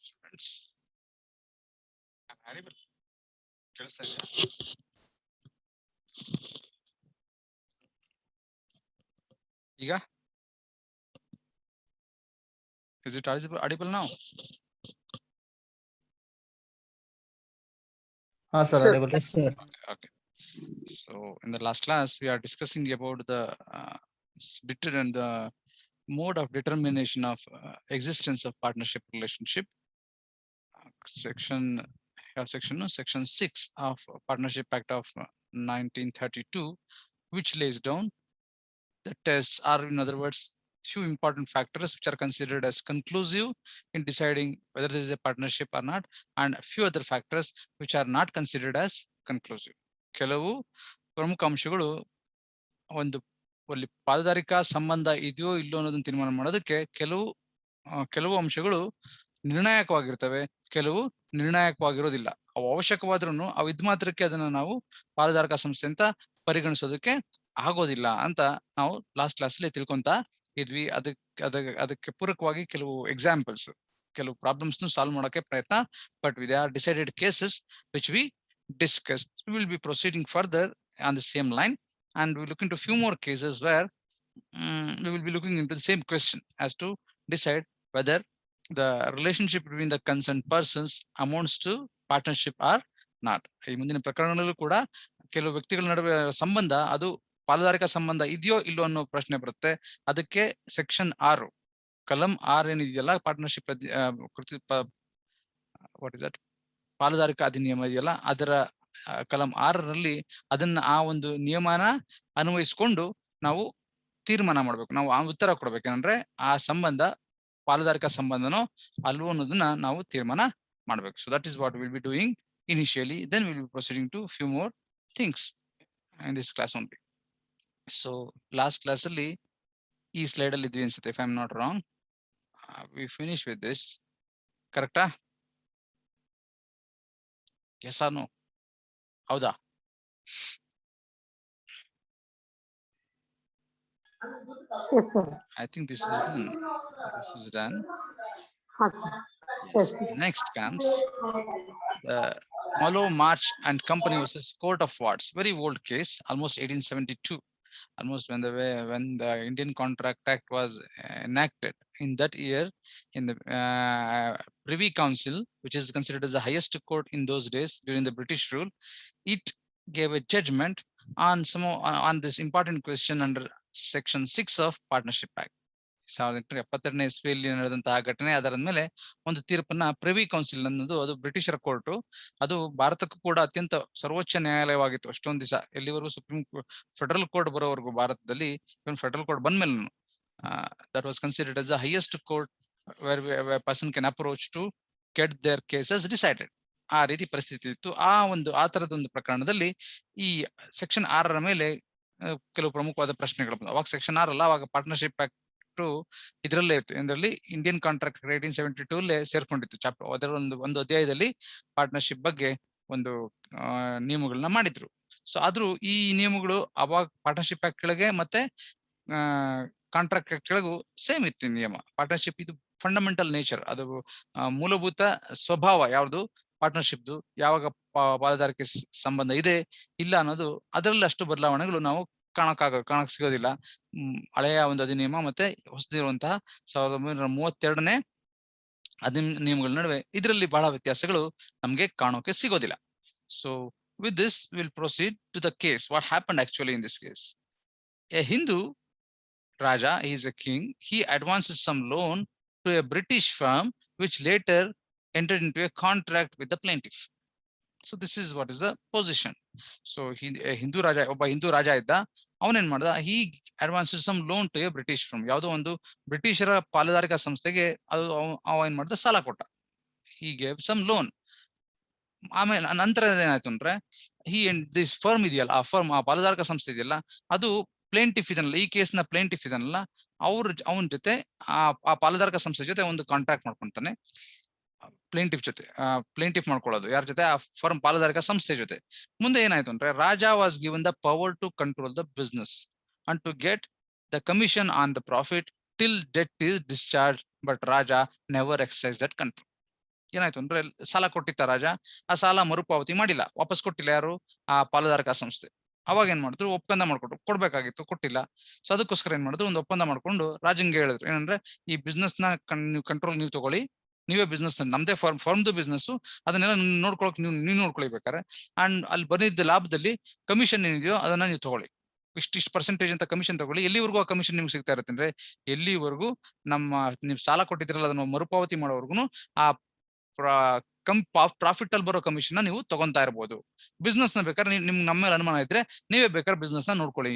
Students, ಕೇಳಿಸ್ತಾ ಇದೆಯಾ? ಈಗ is it audible now? Sir, Sir. audible. Yes, sir. Okay. So in the last class, we are discussing about the and the mode of determination of existence of partnership relationship. Section 6 of Partnership Act of 1932, which lays down the tests are, in other words, few important factors which are considered as conclusive in deciding whether there is a partnership or not, and a few other factors which are not considered as conclusive. ಕೆಲವು ಪ್ರಮುಖ ಅಂಶಗಳು ಒಂದು ಅಲ್ಲಿ ಪಾಲುದಾರಿಕಾ ಸಂಬಂಧ ಇದೆಯೋ ಇಲ್ಲೋ ಅನ್ನೋದನ್ನ ತೀರ್ಮಾನ ಮಾಡೋದಕ್ಕೆ ಕೆಲವು ಅಂಶಗಳು ನಿರ್ಣಾಯಕವಾಗಿರ್ತವೆ, ಕೆಲವು ನಿರ್ಣಾಯಕವಾಗಿರೋದಿಲ್ಲ. ಅವು ಅವಶ್ಯಕವಾದ್ರೂ ಅವು ಇದ್ ಮಾತ್ರಕ್ಕೆ ಅದನ್ನ ನಾವು ಪಾಲುದಾರಿಕಾ ಸಂಸ್ಥೆ ಅಂತ ಪರಿಗಣಿಸೋದಕ್ಕೆ ಆಗೋದಿಲ್ಲ ಅಂತ ನಾವು ಲಾಸ್ಟ್ ಕ್ಲಾಸ್ ಅಲ್ಲಿ ತಿಳ್ಕೊಂತ ಇದ್ವಿ. ಅದಕ್ಕೆ ಪೂರಕವಾಗಿ ಕೆಲವು ಎಕ್ಸಾಂಪಲ್ಸ್, ಕೆಲವು ಪ್ರಾಬ್ಲಮ್ಸ್ ಸಾಲ್ವ್ ಮಾಡೋಕೆ ಪ್ರಯತ್ನ ಪಟ್ವಿ. They are decided cases which we discussed. We will be proceeding further on the same line, and we'll look into few more cases where we will be looking into the same question as to decide whether the relationship between the concerned persons amounts to partnership or not. ಈ ಮುಂದಿನ ಪ್ರಕರಣದಲ್ಲೂ ಕೂಡ ಕೆಲವು ವ್ಯಕ್ತಿಗಳ ನಡುವೆ ಸಂಬಂಧ ಅದು ಪಾಲುದಾರಿಕಾ ಸಂಬಂಧ ಇದೆಯೋ ಇಲ್ಲೋ ಅನ್ನೋ ಪ್ರಶ್ನೆ ಬರುತ್ತೆ. ಅದಕ್ಕೆ ಸೆಕ್ಷನ್ 6 ಕಲಂ 6 ಏನಿದೆಯಲ್ಲ ಪಾರ್ಟ್ನರ್ಶಿಪ್ ಕೃತಿ ವಾಟ್ ಇಸ್ ದಟ್ ಪಾಲುದಾರಿಕಾ ಅಧಿನಿಯಮ ಇದೆಯಲ್ಲ ಅದರ ಕಲಂ 6ರಲ್ಲಿ ಅದನ್ನ ಆ ಒಂದು ನಿಯಮನ ಅನ್ವಯಿಸಿಕೊಂಡು ನಾವು ತೀರ್ಮಾನ ಮಾಡ್ಬೇಕು, ನಾವು ಆ ಉತ್ತರ ಕೊಡ್ಬೇಕಂದ್ರೆ ಆ ಸಂಬಂಧ ಪಾಲುದಾರಿಕಾ ಸಂಬಂಧನೋ ಅಲ್ವೋ ಅನ್ನೋದನ್ನ ನಾವು ತೀರ್ಮಾನ ಮಾಡ್ಬೇಕು. So that is what will be doing initially, then will be proceeding to few more things in this class only. So last class ಅಲ್ಲಿ ಈ ಸ್ಲೈಡ್ ಅಲ್ಲಿ ಇದ್ವಿ ಅನ್ಸುತ್ತೆ, if I am not wrong. We finish with this, ಕರೆಕ್ಟಾ? Yes or no? ಹೌದಾ? Yes, sir. I think this was done. This was done. Yes. Next comes Malo, March and Company versus Court of Wards. Very old case, almost 1872. Almost when the Indian Contract Act was enacted. In that year, in the Privy Council, which is considered as the highest court in those days during the British rule, it gave a judgment on this important question under Section 6 of Partnership Act. 1872 ಇಸ್ವಿಯಲ್ಲಿ ನಡೆದಂತಹ ಘಟನೆ. ಅದರ ಮೇಲೆ ಒಂದು ತೀರ್ಪನ್ನ privy council ಅನ್ನೋದು, ಅದು ಬ್ರಿಟಿಷರ court, ಅದು ಭಾರತಕ್ಕೂ ಕೂಡ ಅತ್ಯಂತ ಸರ್ವೋಚ್ಚ ನ್ಯಾಯಾಲಯವಾಗಿತ್ತು ಅಷ್ಟೊಂದು ದಿವಸ, ಎಲ್ಲಿವರೆಗೂ ಸುಪ್ರೀಂ ಫೆಡರಲ್ ಕೋರ್ಟ್ ಬರೋವರೆಗೂ ಭಾರತದಲ್ಲಿ. ಇವನ್ ಫೆಡರಲ್ ಕೋರ್ಟ್ ಬಂದ್ಮೇಲೆ that was considered as the highest court where a person can approach to get their cases decided. ಆ ರೀತಿ ಪರಿಸ್ಥಿತಿ ಇತ್ತು. ಆ ತರದ ಒಂದು ಪ್ರಕರಣದಲ್ಲಿ ಈ ಸೆಕ್ಷನ್ 6ರ ಮೇಲೆ ಕೆಲವು ಪ್ರಮುಖವಾದ ಪ್ರಶ್ನೆಗಳು ಬಂದವು. ಅವಾಗ ಸೆಕ್ಷನ್ 6 ಅಲ್ಲ, ಅವಾಗ ಪಾರ್ಟ್ನರ್ಶಿಪ್ ಆಕ್ಟ್ ಇದರಲ್ಲೇ ಇತ್ತು, ಇದರಲ್ಲಿ ಇಂಡಿಯನ್ ಕಾಂಟ್ರಾಕ್ಟ್ 1872 ಸೇರ್ಕೊಂಡಿತ್ತು. ಚಾಪ್ಟರ್ ಅದರ ಒಂದು ಅಧ್ಯಾಯದಲ್ಲಿ ಪಾರ್ಟ್ನರ್ಶಿಪ್ ಬಗ್ಗೆ ಒಂದು ನಿಯಮಗಳನ್ನ ಮಾಡಿದ್ರು. ಸೊ ಆದ್ರೂ ಈ ನಿಯಮಗಳು ಅವಾಗ ಪಾರ್ಟ್ನರ್ಶಿಪ್ ಆಕ್ಟ್ ಕೆಳಗೆ ಮತ್ತೆ ಕಾಂಟ್ರಾಕ್ಟ್ ಆಕ್ಟ್ ಕೆಳಗೂ ಸೇಮ್ ಇತ್ತು ನಿಯಮ. ಪಾರ್ಟ್ನರ್ಶಿಪ್ ಇದು ಫಂಡಮೆಂಟಲ್ ನೇಚರ್, ಅದು ಮೂಲಭೂತ ಸ್ವಭಾವ ಯಾವುದು ಪಾರ್ಟ್ನರ್ಶಿಪ್ದು, ಯಾವಾಗ ಪಾಲುದಾರಿಕೆ ಸಂಬಂಧ ಇದೆ ಇಲ್ಲ ಅನ್ನೋದು, ಅದರಲ್ಲಿ ಅಷ್ಟು ಬದಲಾವಣೆಗಳು ನಾವು ಕಾಣಕ್ ಸಿಗೋದಿಲ್ಲ. ಹಳೆಯ ಒಂದು ಅಧಿನಿಯಮ ಮತ್ತೆ ಹೊಸದಿರುವಂತಹ 1932ನೇ ಅಧಿನಿಯಮಗಳ ನಡುವೆ ಇದರಲ್ಲಿ ಬಹಳ ವ್ಯತ್ಯಾಸಗಳು ನಮ್ಗೆ ಕಾಣೋಕೆ ಸಿಗೋದಿಲ್ಲ. So with this will proceed to the case. What happened actually in this case? A Hindu Raja, he is a king. He advances some loan to a British firm, which later entered into a contract with the plaintiff. So this is what is the position. So Hindu Raja ಇದ್ದ, ಅವನೇನ್ ಮಾಡ್ದ, he advances some loan to a British firm. ಯಾವುದೋ ಒಂದು ಬ್ರಿಟಿಷರ ಪಾಲುದಾರಿಕಾ ಸಂಸ್ಥೆಗೆ ಅವ ಏನ್ ಮಾಡ್ದ, ಸಾಲ ಕೊಟ್ಟ. he gave some loan. ಆಮೇಲೆ ನಂತರ ಏನಾಯ್ತು ಅಂದ್ರೆ, ದಿಸ್ ಫರ್ಮ್ ಇದೆಯಲ್ಲ, ಆ ಪಾಲುದಾರಿಕಾ ಸಂಸ್ಥೆ ಇದೆಯಲ್ಲ, ಅದು ಪ್ಲೇಂಟಿಫ್ ಇದನ್ನಲ್ಲ, ಈ ಕೇಸ್ನ ಪ್ಲೇಂಟಿಫ್ ಇದನ್ನಲ್ಲ, ಅವನ ಜೊತೆ ಆ ಪಾಲುದಾರಿಕಾ ಸಂಸ್ಥೆ ಜೊತೆ ಒಂದು ಕಾಂಟ್ರಾಕ್ಟ್ ಮಾಡ್ಕೊಂತಾನೆ. ಪ್ಲೇಂಟಿಫ್ ಮಾಡ್ಕೊಳ್ಳೋದು ಯಾರ ಜೊತೆ? ಆ ಫರ್ಮ್ ಪಾಲುದಾರಿಕಾ ಸಂಸ್ಥೆ ಜೊತೆ. ಮುಂದೆ ಏನಾಯ್ತು ಅಂದ್ರೆ, Raja was given the power to control the business and to get the commission on the profit till debt is discharge, but Raja never exercise that control. ಏನಾಯ್ತು ಅಂದ್ರೆ ಸಾಲ ಕೊಟ್ಟಿತ್ತ ರಾಜ, ಆ ಸಾಲ ಮರುಪಾವತಿ ಮಾಡಿಲ್ಲ, ವಾಪಸ್ ಕೊಟ್ಟಿಲ್ಲ ಯಾರು, ಆ ಪಾಲುದಾರಕ ಸಂಸ್ಥೆ. ಅವಾಗ ಏನ್ ಮಾಡಿದ್ರು, ಒಪ್ಪಂದ ಮಾಡ್ಕೊಟ್ರು, ಕೊಡ್ಬೇಕಾಗಿತ್ತು ಕೊಟ್ಟಿಲ್ಲ. ಸೊ ಅದಕ್ಕೋಸ್ಕರ ಏನ್ ಮಾಡಿದ್ರು, ಒಂದು ಒಪ್ಪಂದ ಮಾಡ್ಕೊಂಡು ರಾಜಂಗೆ ಹೇಳಿದ್ರು ಏನಂದ್ರೆ, ಈ ಬಿಸ್ನೆಸ್ ನ ನೀವು ಕಂಟ್ರೋಲ್ ನೀವು ತಗೊಳ್ಳಿ, ನೀವೇ ಬಿಸ್ನೆಸ್, ನಮ್ದೇ ಫರ್ಮ್ದು ಬಿಸ್ನೆಸ್, ಅದನ್ನೆಲ್ಲ ನೋಡ್ಕೊಳಕ್ ನೀವು ನೋಡ್ಕೊಳ್ಬೇಕಾರೆ, ಅಂಡ್ ಅಲ್ಲಿ ಬಂದಿದ್ದ ಲಾಭದಲ್ಲಿ ಕಮಿಷನ್ ಏನಿದೆಯೋ ಅದನ್ನ ನೀವು ತಗೊಳ್ಳಿ, ಇಷ್ಟಿಷ್ಟು ಪರ್ಸೆಂಟೇಜ್ ಅಂತ ಕಮಿಷನ್ ತಗೊಳ್ಳಿ. ಎಲ್ಲಿವರೆಗೂ ಆ ಕಮಿಷನ್ ನಿಮ್ಗೆ ಸಿಗ್ತಾ ಇರುತ್ತೆ ಅಂದ್ರೆ, ಎಲ್ಲಿವರೆಗೂ ನೀವು ಸಾಲ ಕೊಟ್ಟಿದ್ರಲ್ಲ ಅದನ್ನ ಮರುಪಾವತಿ ಮಾಡೋವರೆಗೂ ಆ ಪ್ರಾಫಿಟ್ ಅಲ್ಲಿ ಬರೋ ಕಮಿಷನ್ ನೀವು ತಗೊಂತಾ ಇರಬಹುದು. ಬಿಸ್ನೆಸ್ ನ ಬೇಕಾದ್ರೆ ನಿಮ್ಗೆ ನಮ್ಮ ಮೇಲೆ ಅನುಮಾನ ಇದ್ರೆ ನೀವೇ ಬೇಕಾದ್ರೆ ಬಿಸ್ನೆಸ್ ನ ನೋಡ್ಕೊಳ್ಳಿ,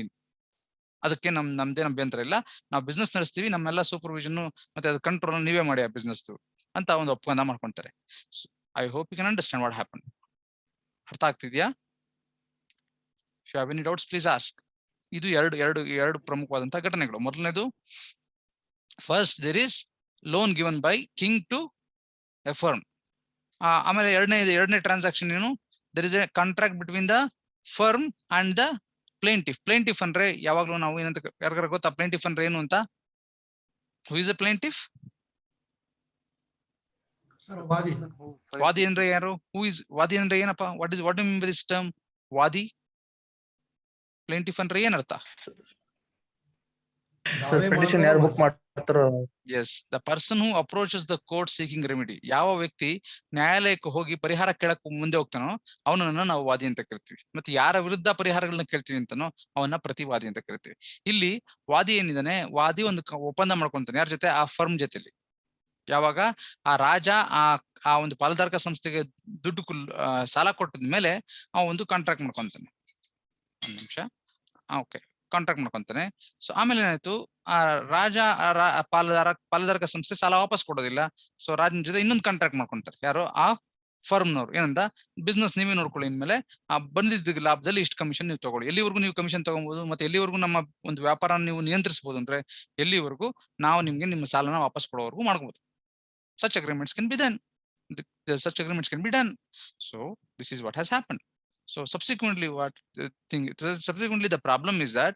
ಅದಕ್ಕೆ ನಮ್ದೇನು ಅಭ್ಯಂತರ ಇಲ್ಲ, ನಾವು ಬಿಸ್ನೆಸ್ ನಡೆಸ್ತೀವಿ, ನಮ್ಮೆಲ್ಲ ಸೂಪರ್ವಿಷನ್ ಮತ್ತೆ ಅದ್ರ ಕಂಟ್ರೋಲ್ ನೀವೇ ಮಾಡಿ ಆ ಬಿಸ್ನೆಸ್ ಅಂತ ಒಂದು ಒಪ್ಪಂದ ಮಾಡ್ಕೊಂತಾರೆ. I hope you can understand what happen. ಅರ್ಥ ಆಗ್ತಿದ್ಯಾ? If you have any doubts please ask. ಇದು ಎರಡು ಪ್ರಮುಖವಾದಂತಹ ಘಟನೆಗಳು. ಮೊದಲನೇದು, first there is loan given by king to a firm. ಆಮೇಲೆ ಎರಡನೇ ಟ್ರಾನ್ಸಾಕ್ಷನ್ ಏನು, there is a contract between the firm and the plaintiff. Plaintiff ಅಂದ್ರೆ ಯಾವಾಗ್ಲೂ ನಾವು ಏನಂತ, ಯಾರಿಗಾರ ಗೊತ್ತಾ ಪ್ಲೇಂಟಿಫ್ ಅಂದ್ರೆ ಏನು ಅಂತ? Who is a plaintiff? ವಾದಿ ಅಂದ್ರೆ ಯಾರು? ಹೂ ಇಸ್ ವಾದಿ ಅಂದ್ರೆ ಏನಪ್ಪಾ? What you mean by this term ವಾದಿ? ಪ್ಲೇಂಟಿಫ್ ಅಂದ್ರೆ ಏನರ್ಥ? ಪೆಟಿಷನ್ ಯಾರು ಬುಕ್ ಮಾಡ್ತಾರೋ, yes, the person who approaches the court seeking remedy. ಯಾವ ವ್ಯಕ್ತಿ ನ್ಯಾಯಾಲಯಕ್ಕೆ ಹೋಗಿ ಪರಿಹಾರ ಕೇಳಕ್ ಮುಂದೆ ಹೋಗ್ತಾನೋ ಅವನನ್ನ ನಾವು ವಾದಿ ಅಂತ ಕರಿತೀವಿ. ಮತ್ತೆ ಯಾರ ವಿರುದ್ಧ ಪರಿಹಾರಗಳನ್ನ ಕೇಳ್ತೀವಿ ಅಂತಾನೋ ಅವನ್ನ ಪ್ರತಿವಾದಿ ಅಂತ ಕರಿತೀವಿ. ಇಲ್ಲಿ ವಾದಿ ಏನಿದಾನೆ, ವಾದಿ ಒಂದು ಒಪ್ಪಂದ ಮಾಡ್ಕೊಂತಾನೆ, ಯಾರ ಜೊತೆ? ಆ ಫರ್ಮ್ ಜೊತೆಲಿ. ಯಾವಾಗ ಆ ರಾಜ ಆ ಒಂದು ಪಾಲುದಾರಕ ಸಂಸ್ಥೆಗೆ ದುಡ್ಡು ಸಾಲ ಕೊಟ್ಟಿದ ಮೇಲೆ ಆ ಒಂದು ಕಾಂಟ್ರಾಕ್ಟ್ ಮಾಡ್ಕೊಂತಾನೆ. ಒಂದ್ ನಿಮಿಷ. Okay, contract ಮಾಡ್ಕೊಂತಾನೆ. ಸೊ ಆಮೇಲೆ ಏನಾಯ್ತು, ಆ ರಾಜ ಪಾಲುದಾರಕ ಸಂಸ್ಥೆ ಸಾಲ ವಾಪಸ್ ಕೊಡೋದಿಲ್ಲ. ಸೊ ರಾಜನ ಜೊತೆ ಇನ್ನೊಂದು ಕಾಂಟ್ರಾಕ್ಟ್ ಮಾಡ್ಕೊಂತಾರೆ. ಯಾರು? ಆ ಫರ್ಮ್ನವ್ರು. ಏನಂತ, ಬಿಸ್ನೆಸ್ ನೀವೇ ನೋಡ್ಕೊಳ್ಳಿ, ಇನ್ಮೇಲೆ ಆ ಬಂದಿದ್ದ ಲಾಭದಲ್ಲಿ ಇಷ್ಟು ಕಮಿಷನ್ ನೀವು ತಗೊಳ್ಳಿ. ಎಲ್ಲಿವರೆಗೂ ನೀವು ಕಮಿಷನ್ ತಗೊಬಹುದು, ಮತ್ತೆ ಎಲ್ಲಿವರೆಗೂ ನಮ್ಮ ಒಂದು ವ್ಯಾಪಾರ ನೀವು ನಿಯಂತ್ರಿಸಬಹುದು ಅಂದ್ರೆ, ಎಲ್ಲಿವರೆಗೂ ನಾವು ನಿಮ್ಗೆ ನಿಮ್ಮ ಸಾಲನ ವಾಪಸ್ ಕೊಡೋವರೆಗೂ ಮಾಡ್ಬೋದು. Such agreements can be done. Such agreements can be done. So this is what has happened. So subsequently the problem is that,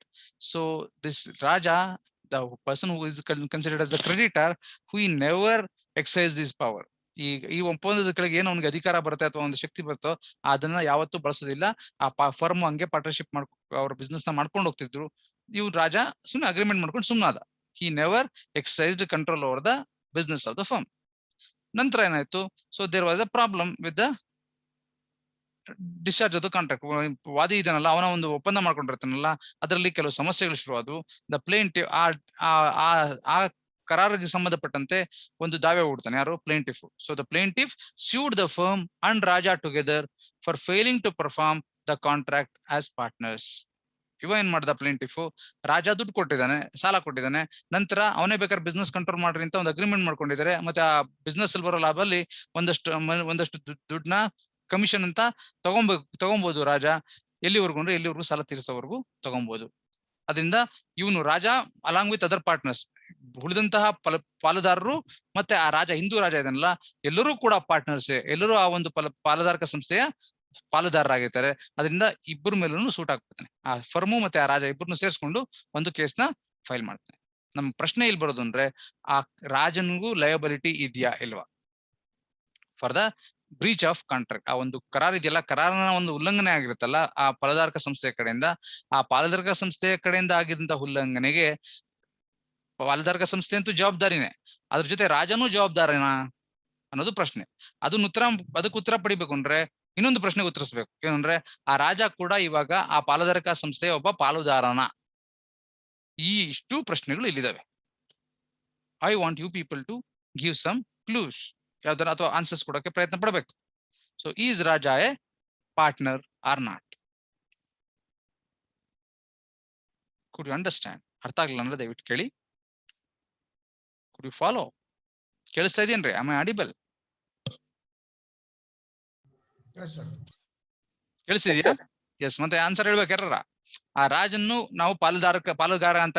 so this Raja, the person who is considered as the creditor, who never exercised this power. ಈ ಒಪ್ಪಂದದ ಕೆಳಗೆ ಏನು ಅವ್ನಿಗೆ ಅಧಿಕಾರ ಬರುತ್ತೆ ಅಥವಾ ಒಂದು ಶಕ್ತಿ ಬರುತ್ತೋ ಅದನ್ನ ಯಾವತ್ತೂ ಬಳಸೋದಿಲ್ಲ. ಆ ಫರ್ಮ್ ಹಂಗೆ ಪಾರ್ಟ್ನರ್ಶಿಪ್ ಅವ್ರ ಬಿಸ್ನೆಸ್ ನ ಮಾಡ್ಕೊಂಡು ಹೋಗ್ತಿದ್ರು. ಇವ್ ರಾಜ ಸುಮ್ಮನೆ ಅಗ್ರಿಮೆಂಟ್ ಮಾಡ್ಕೊಂಡು ಸುಮ್ಮನಾದ. He never exercised control over the business of the firm. ನಂತರ ಏನಾಯ್ತು, so there was a problem with the discharge of the contract. ವಾದಿ ಇದನ್ನಲ್ಲ, ಅವನ ಒಂದು ಒಪ್ಪಂದ ಮಾಡ್ಕೊಂಡಿರ್ತಾನಲ್ಲ, ಅದರಲ್ಲಿ ಕೆಲವು ಸಮಸ್ಯೆಗಳು ಶುರುವಾದವು. ದ ಪ್ಲೇಂಟಿಫ್ ಆ ಕರಾರಿಗೆ ಸಂಬಂಧಪಟ್ಟಂತೆ ಒಂದು ದಾವೆ ಹೂಡ್ತಾನೆ. ಯಾರು? Plaintiff. So the plaintiff sued the firm and Raja together for failing to perform the contract as partners. ಇವ ಏನ್ ಮಾಡ್ದ, ಪ್ಲೇಂಟಿಫ್, ರಾಜ ದುಡ್ಡು ಕೊಟ್ಟಿದ್ದಾನೆ, ಸಾಲ ಕೊಟ್ಟಿದ್ದಾನೆ, ನಂತರ ಅವನೇ ಬೇಕಾದ್ರೆ ಬಿಸ್ನೆಸ್ ಕಂಟ್ರೋಲ್ ಮಾಡ್ರಿ ಅಂತ ಒಂದು ಅಗ್ರಿಮೆಂಟ್ ಮಾಡ್ಕೊಂಡಿದ್ದಾರೆ. ಮತ್ತೆ ಆ ಬಿಸ್ನೆಸ್ ಅಲ್ಲಿ ಬರೋ ಲಾಭದಲ್ಲಿ ಒಂದಷ್ಟು ದುಡ್ಡನ್ನ ಕಮಿಷನ್ ಅಂತ ತಗೊಬಹುದು ರಾಜ. ಎಲ್ಲಿವರೆಗೂ ಅಂದ್ರೆ ಎಲ್ಲಿವರೆಗೂ ಸಾಲ ತೀರಿಸೋವರೆಗೂ ತಗೊಬಹುದು. ಅದರಿಂದ ಇವನು ರಾಜ ಅಲಾಂಗ್ ವಿತ್ ಅದರ್ ಪಾರ್ಟ್ನರ್ಸ್, ಉಳಿದಂತಹ ಪಾಲುದಾರರು ಮತ್ತೆ ಆ ರಾಜ, ಹಿಂದೂ ರಾಜ ಇದನ್ನಲ್ಲ, ಎಲ್ಲರೂ ಕೂಡ ಪಾರ್ಟ್ನರ್ಸ್, ಎಲ್ಲರೂ ಆ ಒಂದು ಪಾಲುದಾರಕ ಸಂಸ್ಥೆಯ ಪಾಲುದಾರರಾಗಿರ್ತಾರೆ. ಅದರಿಂದ ಇಬ್ಬರ ಮೇಲೂ ಸೂಟ್ ಆಗ್ಬಿಡ್ತಾನೆ. ಆ ಫರ್ಮು ಮತ್ತೆ ಆ ರಾಜ ಇಬ್ಬರನ್ನು ಸೇರಿಸ್ಕೊಂಡು ಒಂದು ಕೇಸ್ನ ಫೈಲ್ ಮಾಡ್ತಾನೆ. ನಮ್ಮ ಪ್ರಶ್ನೆ ಇಲ್ಲಿ ಬರೋದು ಅಂದ್ರೆ, ಆ ರಾಜನಿಗೂ ಲಯಬಿಲಿಟಿ ಇದೆಯಾ ಇಲ್ವಾ for the breach of contract? ಆ ಒಂದು ಕರಾರ್ ಇದೆಯಲ್ಲ, ಕರಾರನ ಒಂದು ಉಲ್ಲಂಘನೆ ಆಗಿರುತ್ತಲ್ಲ ಆ ಪಾಲುದಾರಕ ಸಂಸ್ಥೆಯ ಕಡೆಯಿಂದ, ಆ ಪಾಲುದಾರಕ ಸಂಸ್ಥೆಯ ಕಡೆಯಿಂದ ಆಗಿದ್ದಂತ ಉಲ್ಲಂಘನೆಗೆ ಪಾಲುದಾರಕ ಸಂಸ್ಥೆ ಅಂತೂ ಜವಾಬ್ದಾರಿನೇ, ಅದ್ರ ಜೊತೆ ರಾಜನೂ ಜವಾಬ್ದಾರಿನಾ ಅನ್ನೋದು ಪ್ರಶ್ನೆ. ಅದಕ್ಕೆ ಉತ್ತರ ಪಡಿಬೇಕು ಅಂದ್ರೆ ಇನ್ನೊಂದು ಪ್ರಶ್ನೆಗೆ ಉತ್ತರಿಸಬೇಕು. ಏನಂದ್ರೆ, ಆ ರಾಜ ಕೂಡ ಇವಾಗ ಆ ಪಾಲುದಾರಕ ಸಂಸ್ಥೆಯ ಒಬ್ಬ ಪಾಲುದಾರನ? ಈ ಇಷ್ಟು ಪ್ರಶ್ನೆಗಳು ಇಲ್ಲಿದ್ದಾವೆ. I want you people to give some clues, ಯಾವ್ದಾರ ಅಥವಾ ಆನ್ಸರ್ಸ್ ಕೊಡೋಕೆ ಪ್ರಯತ್ನ ಪಡಬೇಕು. So is Raja a partner or not? Could you understand? ಅರ್ಥ ಆಗ್ಲಿಲ್ಲ ಅಂದ್ರೆ ದಯವಿಟ್ಟು ಕೇಳಿ. Could you follow? ಕೇಳಿಸ್ತಾ ಇದೆಯೇನ್ರಿ? Am I audible? ಕೇಳಿಸಿದ್ಯಾ? ಎಸ್. ಮತ್ತೆ ಆನ್ಸರ್ ಹೇಳ್ಬೇಕು ಯಾರ? ಆ ರಾಜನ್ನು ನಾವು ಪಾಲುಗಾರ ಅಂತ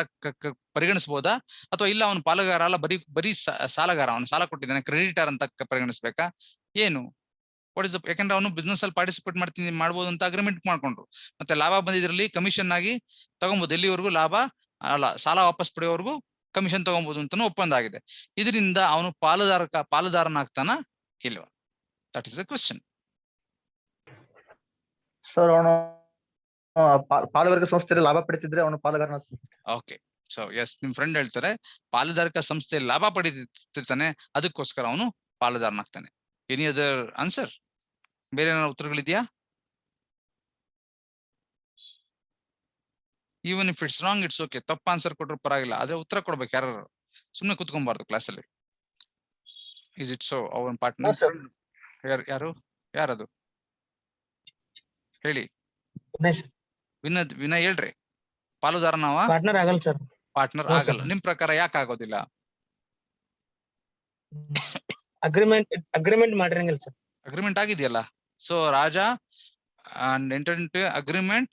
ಪರಿಗಣಿಸಬಹುದಾ, ಅಥವಾ ಇಲ್ಲ ಅವನು ಪಾಲುಗಾರ ಅಲ್ಲ, ಬರೀ ಸಾಲಗಾರ, ಅವನು ಸಾಲ ಕೊಟ್ಟಿದ್ದಾನೆ, ಕ್ರೆಡಿಟರ್ ಅಂತ ಪರಿಗಣಿಸ್ಬೇಕಾ ಏನು? ವಾಟ್ ಇಸ್ ದ, ಯಾಕಂದ್ರೆ ಅವನು ಬಿಸ್ನೆಸ್ ಅಲ್ಲಿ ಪಾರ್ಟಿಸಿಪೇಟ್ ಮಾಡ್ಬೋದು ಅಂತ ಅಗ್ರಿಮೆಂಟ್ ಮಾಡ್ಕೊಂಡ್ರು. ಮತ್ತೆ ಲಾಭ ಬಂದಿದ್ರಲ್ಲಿ ಕಮಿಷನ್ ಆಗಿ ತಗೊಬಹುದು, ಎಲ್ಲಿವರೆಗೂ ಲಾಭ ಅಲ್ಲ ಸಾಲ ವಾಪಸ್ ಪಡೆಯೋವರೆಗೂ ಕಮಿಷನ್ ತಗೊಬಹುದು ಅಂತಾನು ಒಪ್ಪಂದ ಆಗಿದೆ. ಇದರಿಂದ ಅವನು ಪಾಲುದಾರನಾಗ್ತಾನ ಇಲ್ವಾ? That is the question. Sir ಅವನು ಪಾಲುದಾರಿಕೆ ಸಂಸ್ಥೆಯಲ್ಲಿ ಲಾಭ ಪಡಿತಿದ್ರೆ ಅವನು ಪಾಲುಗಾರನ. ಓಕೆ, ಸೊ ಎಸ್, ನಿಮ್ ಫ್ರೆಂಡ್ ಹೇಳ್ತಾರೆ ಪಾಲುದಾರಿಕಾ ಸಂಸ್ಥೆ ಲಾಭ ಪಡಿತಿರ್ತಾನೆ, ಅದಕ್ಕೋಸ್ಕರ ಅವನು ಪಾಲುದಾರನಾಗ್ತಾನೆ. Any other answer? ಬೇರೆ ಏನಾದ್ರು ಉತ್ತರಗಳಿದ್ಯಾ? Even if it's wrong it's okay. ತಪ್ಪ ಆನ್ಸರ್ ಕೊಟ್ಟರು ಪರವಾಗಿಲ್ಲ, ಆದ್ರೆ ಉತ್ತರ ಕೊಡ್ಬೇಕು ಯಾರು. ಸುಮ್ನೆ ಕುತ್ಕೊಬಾರ್ದು ಕ್ಲಾಸಲ್ಲಿ. Is it so? ಅವನ್ ಪಾರ್ಟ್ನರ್ ಯಾರು? ಯಾರದು ಹೇಳಿ? ವಿನಯ್ ಹೇಳ್ರಿ. ಪಾಲುದಾರ ನಾವ? ಪಾರ್ಟ್ನರ್ ಆಗಲ್ಲ ಸರ್. ಪಾರ್ಟ್ನರ್ ಆಗಲ್ಲ. ನಿಮ್ ಪ್ರಕಾರ ಯಾಕೆ ಆಗೋದಿಲ್ಲ? ಅಗ್ರಿಮೆಂಟ್ ಮಾಡಿರಂಗಿಲ್ಲ ಸರ್. ಅಗ್ರಿಮೆಂಟ್ ಆಗಿದೆಯಲ್ಲ. So Raja and entered into agreement.